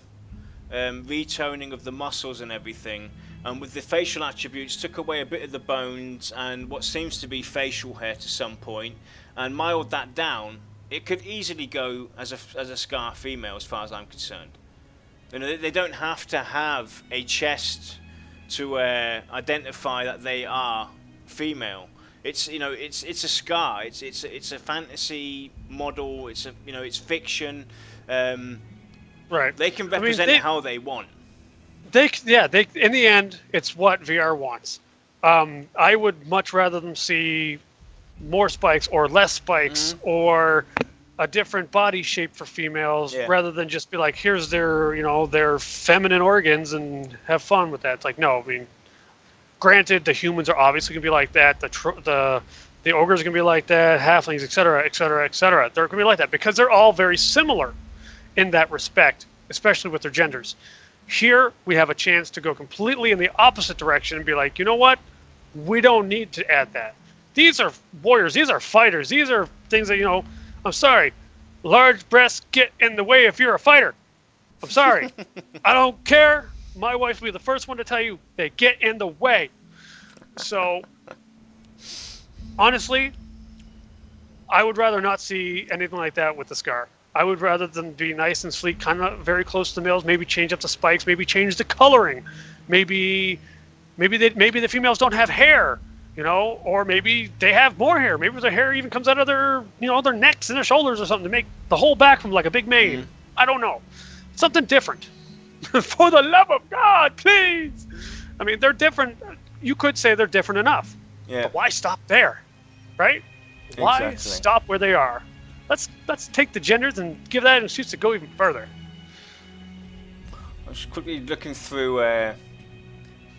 retoning of the muscles and everything, and with the facial attributes, took away a bit of the bones and what seems to be facial hair to some point, and miled that down, it could easily go as a Skar female, as far as I'm concerned. They don't have to have a chest to identify that they are female. It's it's a Skar. It's a fantasy model. It's fiction. Right. They can represent it how they want. They in the end, it's what VR wants. I would much rather them see more spikes or less spikes or a different body shape for females rather than just be like, here's their their feminine organs and have fun with that. It's like, no, I mean, granted, the humans are obviously gonna be like that. The ogres are gonna be like that. Halflings, etc., etc., etc. They're gonna be like that because they're all very similar in that respect, especially with their genders. Here, we have a chance to go completely in the opposite direction and be like, you know what? We don't need to add that. These are warriors. These are fighters. These are things that, I'm sorry. Large breasts get in the way if you're a fighter. I'm sorry. I don't care. My wife will be the first one to tell you they get in the way. So, honestly, I would rather not see anything like that with the Skar. I would rather them be nice and sleek, kind of very close to the males. Maybe change up the spikes. Maybe change the coloring. Maybe the females don't have hair, or maybe they have more hair. Maybe their hair even comes out of their their necks and their shoulders or something to make the whole back from like a big mane. I don't know, something different. For the love of God, please. I mean, they're different. You could say they're different enough. Yeah. But why stop there, right? Why stop where they are? Let's take the genders and give that an excuse to go even further. I'm just quickly looking through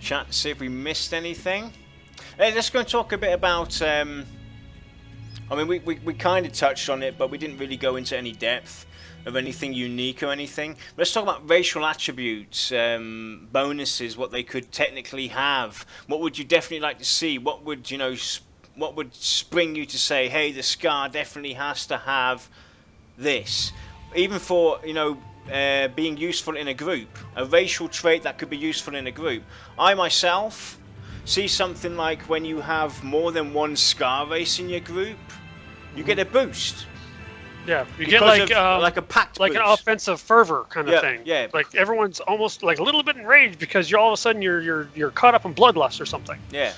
chat to see if we missed anything. Let's go and talk a bit about I mean, we kind of touched on it, but we didn't really go into any depth of anything unique or anything. Let's talk about racial attributes, bonuses, what they could technically have. What would you definitely like to see? What would, you know, what would spring you to say, hey, the Skar definitely has to have this? Even for, you know, being useful in a group, a racial trait that could be useful in a group. I myself see something like when you have more than one Skar race in your group, you get a boost. Yeah, you get like a pact like boost. An offensive fervor kind of thing. Yeah. Like everyone's almost like a little bit enraged because you're all of a sudden you're caught up in bloodlust or something. Yeah.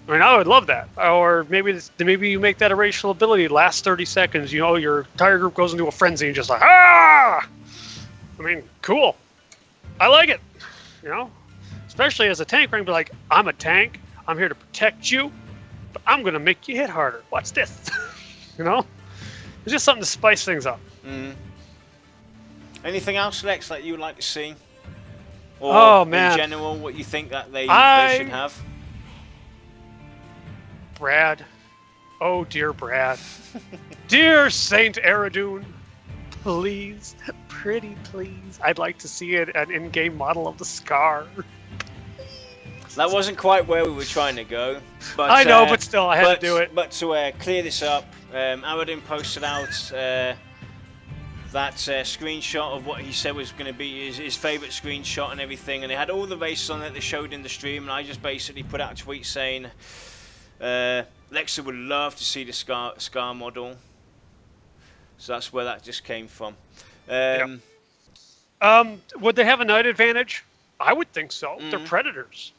I mean, I would love that. Or maybe you make that a racial ability. Last 30 seconds, you know, your entire group goes into a frenzy and just like ah. I mean, cool. I like it. You know, especially as a tank, I can be like, I'm a tank. I'm here to protect you, but I'm gonna make you hit harder. Watch this. You know. It's just something to spice things up. Anything else, Lex, that you would like to see? Or in general, what you think that they should have? Brad. Oh, dear Brad. Dear Saint Eridoon, please, pretty please, I'd like to see an in-game model of the Skar. That wasn't quite where we were trying to go. But, I know, but still, I had to do it. But to clear this up, Aradin posted out that screenshot of what he said was going to be his favourite screenshot and everything, and it had all the races on it they showed in the stream, and I just basically put out a tweet saying Leksur would love to see the Skar model. So that's where that just came from. Would they have a night advantage? I would think so. They're predators.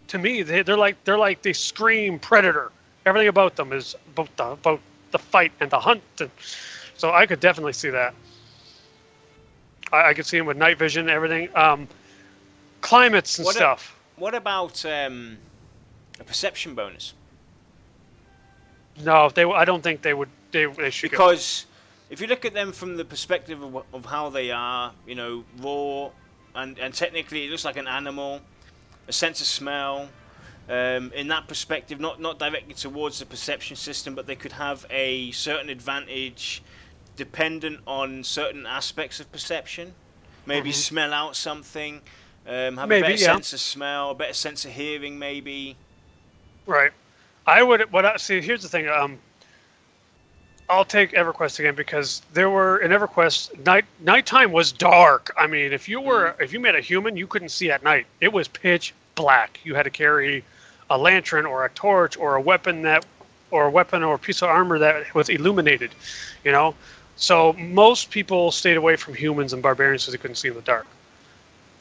To me, they're like they scream predator. Everything about them is about the fight and the hunt, and so I could definitely see that. I could see them with night vision and everything. Climates and stuff. What about a perception bonus? No, I don't think they would. They should. Because if you look at them from the perspective of how they are, you know, raw, and technically it looks like an animal. A sense of smell, in that perspective, not directly towards the perception system, but they could have a certain advantage dependent on certain aspects of perception. Maybe smell out something, have a better sense of smell, a better sense of hearing, maybe. Right. See, here's the thing. I'll take EverQuest again because there were in EverQuest nighttime was dark. I mean, if you met a human, you couldn't see at night. It was pitch black. You had to carry a lantern or a torch or a weapon or a piece of armor that was illuminated. You know, so most people stayed away from humans and barbarians because they couldn't see in the dark.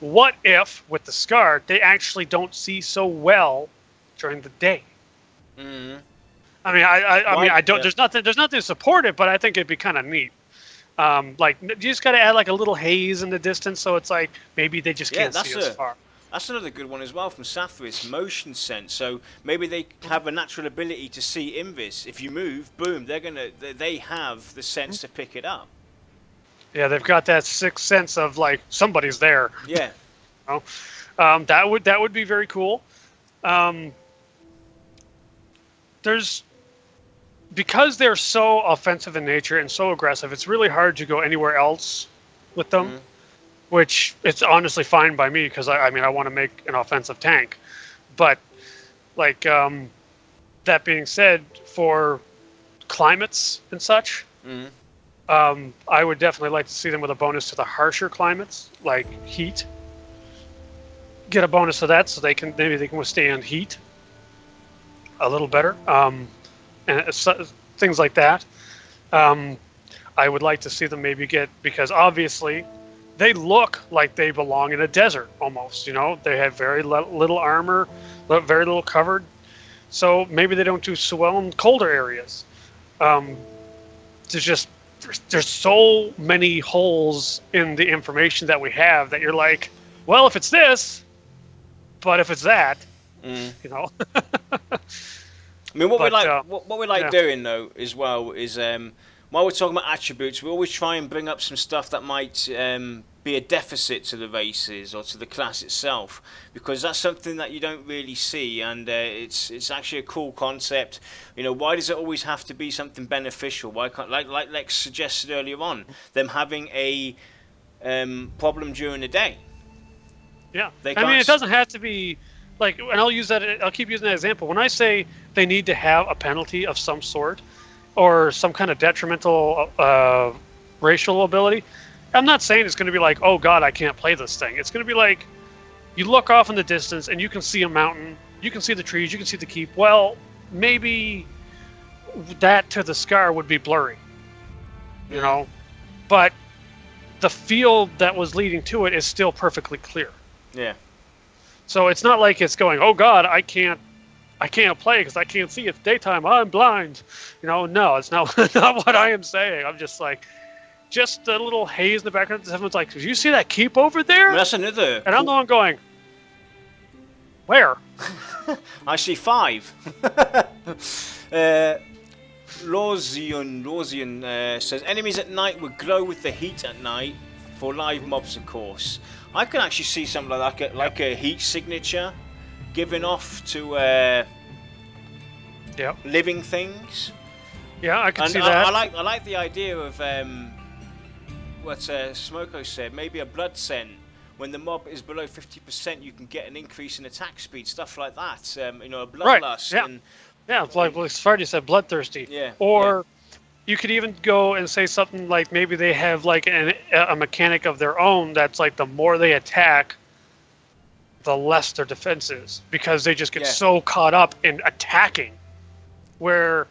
What if with the Skar they actually don't see so well during the day? I mean, I don't. There's nothing to support it, but I think it'd be kind of neat. Like you just got to add like a little haze in the distance, so it's like maybe they just can't see as far. That's another good one as well from Safaris, motion sense. So maybe they have a natural ability to see invis. If you move, boom, they have the sense to pick it up. Yeah, they've got that sixth sense of like somebody's there. Yeah. You know? That would be very cool. Because they're so offensive in nature and so aggressive, it's really hard to go anywhere else with them, which it's honestly fine by me because I mean I want to make an offensive tank, but like that being said, for climates and such, I would definitely like to see them with a bonus to the harsher climates like heat. Get a bonus to that so maybe they can withstand heat a little better. And things like that. I would like to see them maybe because obviously they look like they belong in a desert almost, you know, they have very little armor, very little covered. So maybe they don't do so well in colder areas. There's so many holes in the information that we have that you're like, well, if it's this, but if it's that, you know. I mean, what we like doing though as well is while we're talking about attributes, we always try and bring up some stuff that might be a deficit to the races or to the class itself, because that's something that you don't really see, and it's actually a cool concept. Why does it always have to be something beneficial? Why can't, like Lex suggested earlier on, them having a problem during the day? Yeah, I mean, it doesn't have to be like, and I'll keep using that example. When I say they need to have a penalty of some sort or some kind of detrimental racial ability, I'm not saying it's going to be like, oh God, I can't play this thing. It's going to be like, you look off in the distance and you can see a mountain, you can see the trees, you can see the keep. Well, maybe that to the Skar would be blurry, but the field that was leading to it is still perfectly clear. Yeah. So it's not like it's going, oh God, I can't play because I can't see. It's daytime. I'm blind. No, it's not what I am saying. I'm just like, just a little haze in the background. Someone's like, did you see that keep over there? Well, that's another. And I'm the one going, where? I see 5. Lorzian says enemies at night would glow with the heat at night for live mobs, of course. I can actually see something like a heat signature given off to living things. Yeah, I can see that. I like the idea of what Smoko said. Maybe a blood scent. When the mob is below 50%, you can get an increase in attack speed, stuff like that. A bloodlust. Right. Yeah. Like Fardy said, bloodthirsty. Yeah. Or you could even go and say something like maybe they have like a mechanic of their own that's like the more they attack, the less their defense is, because they just get so caught up in attacking. Where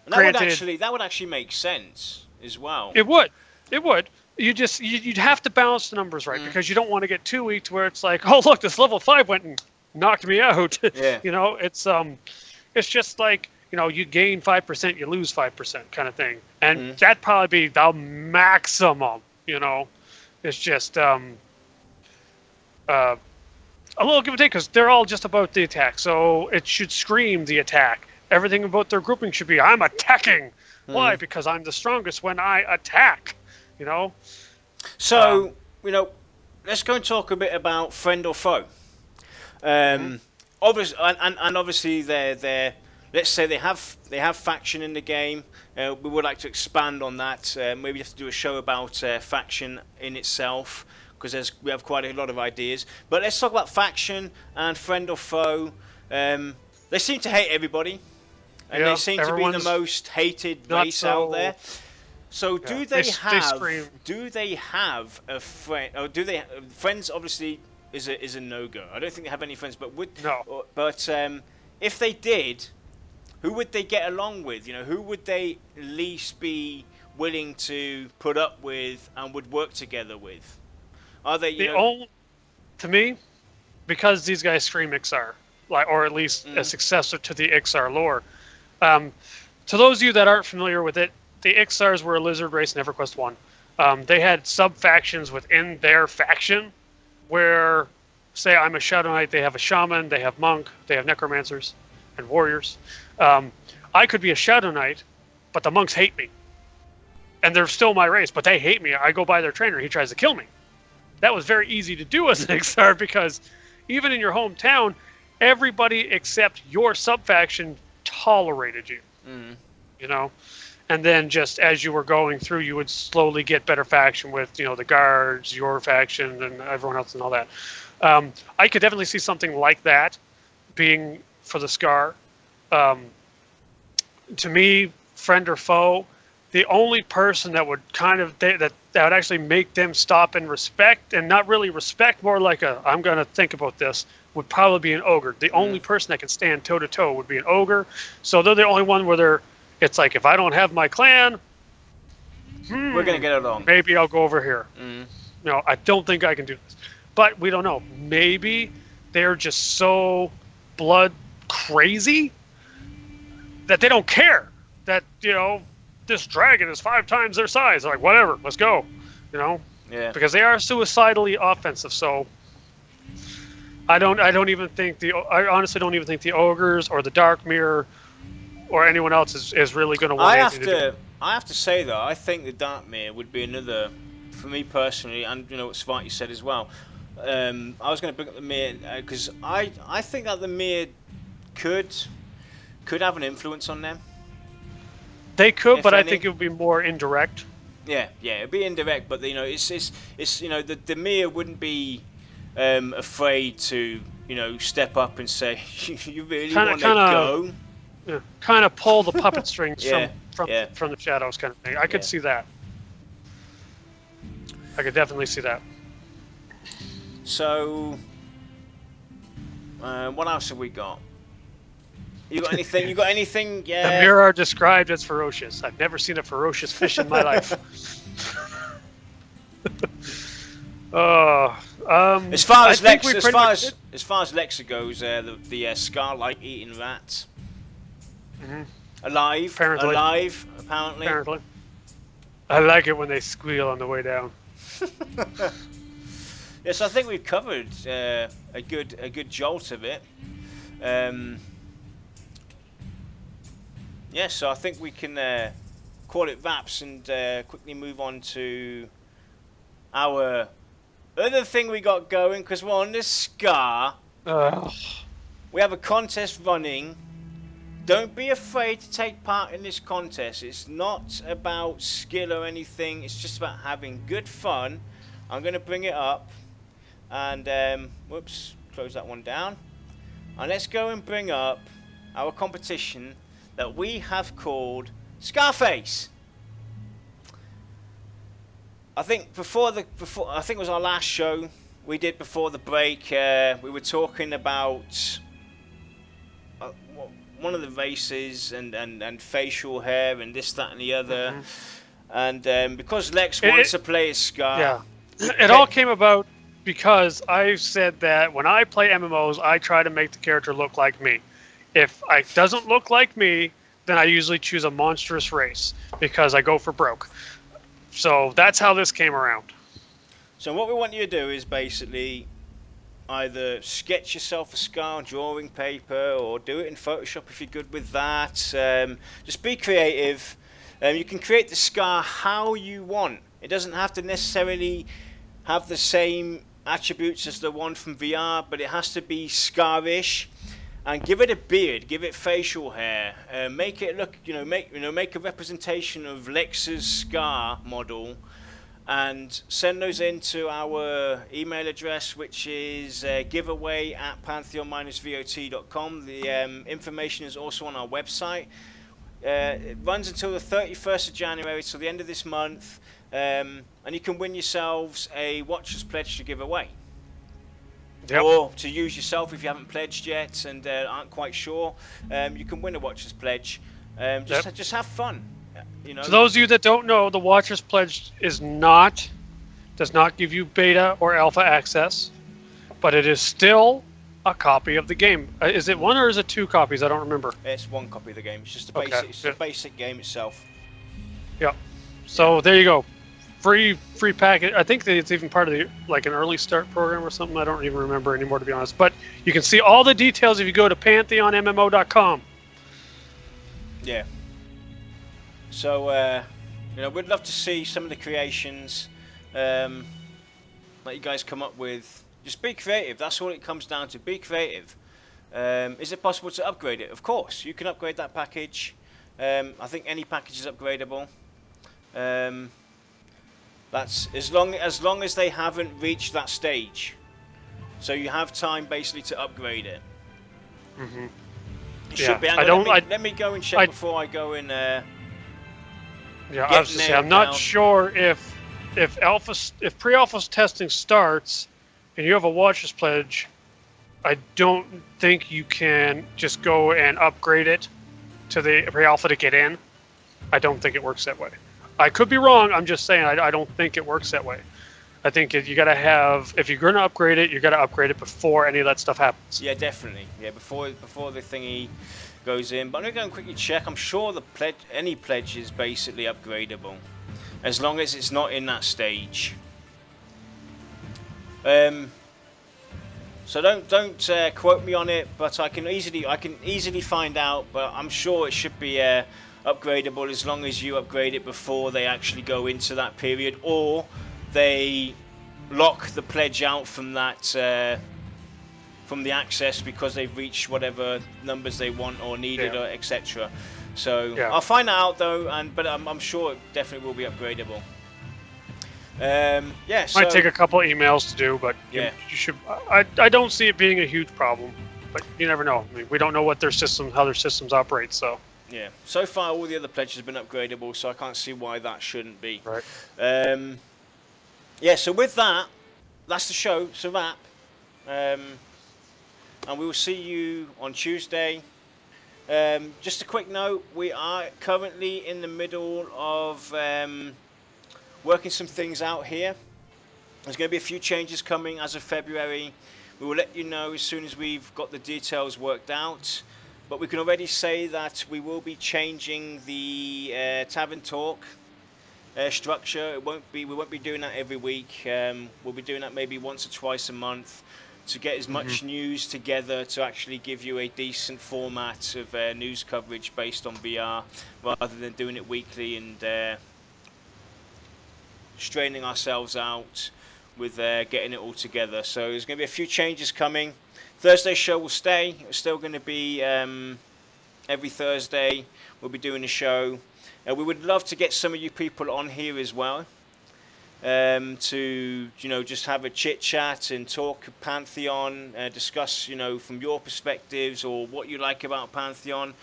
that would actually make sense as well. It would. You'd have to balance the numbers right, because you don't want to get too weak to where it's like, oh look, this level 5 went and knocked me out. Yeah. It's just like, you gain 5%, you lose 5% kind of thing, and that'd probably be the maximum. It's just a little give and take, because they're all just about the attack, so it should scream the attack. Everything about their grouping should be, I'm attacking. Why? Because I'm the strongest when I attack. So let's go and talk a bit about friend or foe. Obviously, they're let's say they have faction in the game. We would like to expand on that. Maybe you have to do a show about faction in itself, because we have quite a lot of ideas. But let's talk about faction and friend or foe. They seem to hate everybody, and they seem to be the most hated race out there. So do they have a friend? Or do they? Friends obviously is a no-go. I don't think they have any friends. But if they did, who would they get along with? Who would they least be willing to put up with and would work together with? Are they? To me, because these guys scream Ixar, or at least a successor to the Ixar lore. To those of you that aren't familiar with it, the Ixars were a lizard race in EverQuest 1. They had sub-factions within their faction where, say I'm a Shadow Knight, they have a Shaman, they have Monk, they have Necromancers and Warriors. I could be a Shadow Knight, but the Monks hate me. And they're still my race, but they hate me. I go by their trainer, he tries to kill me. That was very easy to do as an Ixar, because even in your hometown, everybody except your sub-faction tolerated you. And then just as you were going through, you would slowly get better faction with, the guards, your faction, and everyone else and all that. I could definitely see something like that being for the Skar. To me, friend or foe, the only person that would that would actually make them stop and respect, and not really respect, more like I'm going to think about this, would probably be an ogre. The only person that can stand toe-to-toe would be an ogre. So they're the only one where it's like, if I don't have my clan, we're going to get along. Maybe I'll go over here. I don't think I can do this. But we don't know. Maybe they're just so blood crazy that they don't care. That, this dragon is 5 times their size. They're like, whatever, let's go. Yeah. Because they are suicidally offensive. So I honestly don't even think the ogres or the Dark Mirror or anyone else is really going to want anything to do. I have to say though, I think the Dark Mirror would be another for me personally, and what Svarty said as well, I was going to bring up the Mir because I think that the Mir could have an influence on them. They could, but I think it would be more indirect. Yeah, it'd be indirect, but it's the Mir wouldn't be afraid to step up and say you really want to go. Yeah, kind of pull the puppet strings from the shadows, kind of thing. I could see that. I could definitely see that. So, what else have we got? You got anything? Yeah. The Mir are described as ferocious. I've never seen a ferocious fish in my life. As far as Leksur goes, the Skar-like eating rats. Mm-hmm. Alive, apparently. I like it when they squeal on the way down. Yes, I think we've covered a good jolt of it. So I think we can call it wraps and quickly move on to our other thing we got going, because we're on this Skar. We have a contest running. Don't be afraid to take part in this contest. It's not about skill or anything. It's just about having good fun. I'm going to bring it up. And, whoops, close that one down. And let's go and bring up our competition that we have called Scarface. I think I think it was our last show we did before the break. We were talking about one of the races and facial hair and this, that, and the other. Mm-hmm. And because Lex wants to play as Skar, yeah, it all came about because I said that when I play MMOs, I try to make the character look like me. If it doesn't look like me, then I usually choose a monstrous race because I go for broke. So that's how this came around. So what we want you to do is basically either sketch yourself a Skar on drawing paper or do it in Photoshop if you're good with that. Just be creative. You can create the Skar how you want. It doesn't have to necessarily have the same attributes as the one from VR, but it has to be Skarish. And give it a beard, give it facial hair, make it look, make a representation of Leksur's Skar model, and send those into our email address, which is giveaway@pantheon-vot.com. The information is also on our website. It runs until the 31st of January, till the end of this month, and you can win yourselves a Watcher's Pledge to give away. Yep. Or to use yourself if you haven't pledged yet and aren't quite sure. You can win a Watcher's Pledge. Just have fun. To those of you that don't know, the Watcher's Pledge does not give you beta or alpha access, but it is still a copy of the game. Is it one or is it two copies? I don't remember. It's one copy of the game. It's just the basic game itself. Yeah. So there you go. Free package. I think that it's even part of the an early start program or something. I don't even remember anymore, to be honest. But you can see all the details if you go to pantheonmmo.com. Yeah. So we'd love to see some of the creations that you guys come up with. Just be creative. That's all it comes down to. Be creative. Is it possible to upgrade it? Of course, you can upgrade that package. I think any package is upgradable. That's as long as they haven't reached that stage, so you have time basically to upgrade it. Mm-hmm. It should be. Let me go and check before I go in. I was just saying, I'm not sure if pre-alpha testing starts and you have a Watcher's Pledge. I don't think you can just go and upgrade it to the pre-alpha to get in. I don't think it works that way. I could be wrong. I'm just saying I don't think it works that way. I think if you're going to upgrade it, you got to upgrade it before any of that stuff happens. Yeah, definitely. Yeah, before the thingy goes in. But I'm going to go and quickly check. I'm sure any pledge is basically upgradable, as long as it's not in that stage. So don't quote me on it, but I can easily find out. But I'm sure it should be upgradable as long as you upgrade it before they actually go into that period, or they lock the pledge out from that from the access because they've reached whatever numbers they want or needed, or etc. So I'll find that out though, but I'm sure it definitely will be upgradable. Might take a couple emails to do, but you should. I don't see it being a huge problem, but you never know. I mean, we don't know what how their systems operate, so. Yeah. So far, all the other pledges have been upgradable, so I can't see why that shouldn't be. Right. So with that, that's the show. It's a wrap. And we will see you on Tuesday. Just a quick note: we are currently in the middle of working some things out here. There's going to be a few changes coming as of February. We will let you know as soon as we've got the details worked out. But we can already say that we will be changing the Tavern Talk structure. We won't be doing that every week. We'll be doing that maybe once or twice a month to get as much news together to actually give you a decent format of news coverage based on VR, rather than doing it weekly and straining ourselves out with getting it all together. So there's going to be a few changes coming. Thursday's show will stay. It's still going to be every Thursday. We'll be doing a show. We would love to get some of you people on here as well, to just have a chit chat and talk Pantheon, discuss from your perspectives or what you like about Pantheon.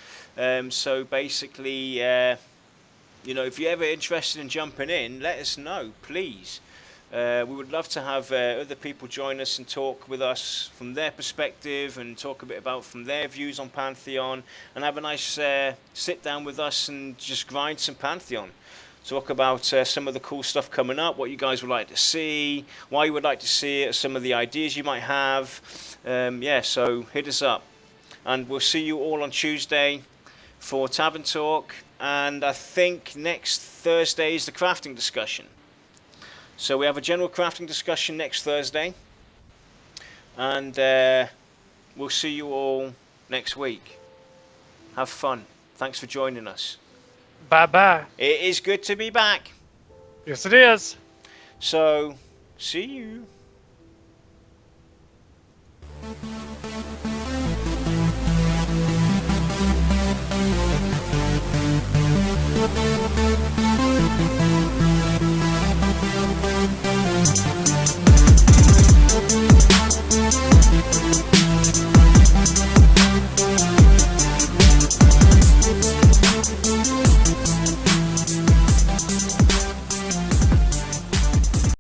So basically, if you're ever interested in jumping in, let us know, please. We would love to have other people join us and talk with us from their perspective and talk a bit about from their views on Pantheon, and have a nice sit down with us and just grind some Pantheon. Talk about some of the cool stuff coming up, what you guys would like to see, why you would like to see it, some of the ideas you might have. So hit us up. And we'll see you all on Tuesday for Tavern Talk. And I think next Thursday is the crafting discussion. So we have a general crafting discussion next Thursday. And we'll see you all next week. Have fun. Thanks for joining us. Bye-bye. It is good to be back. Yes, it is. So, see you.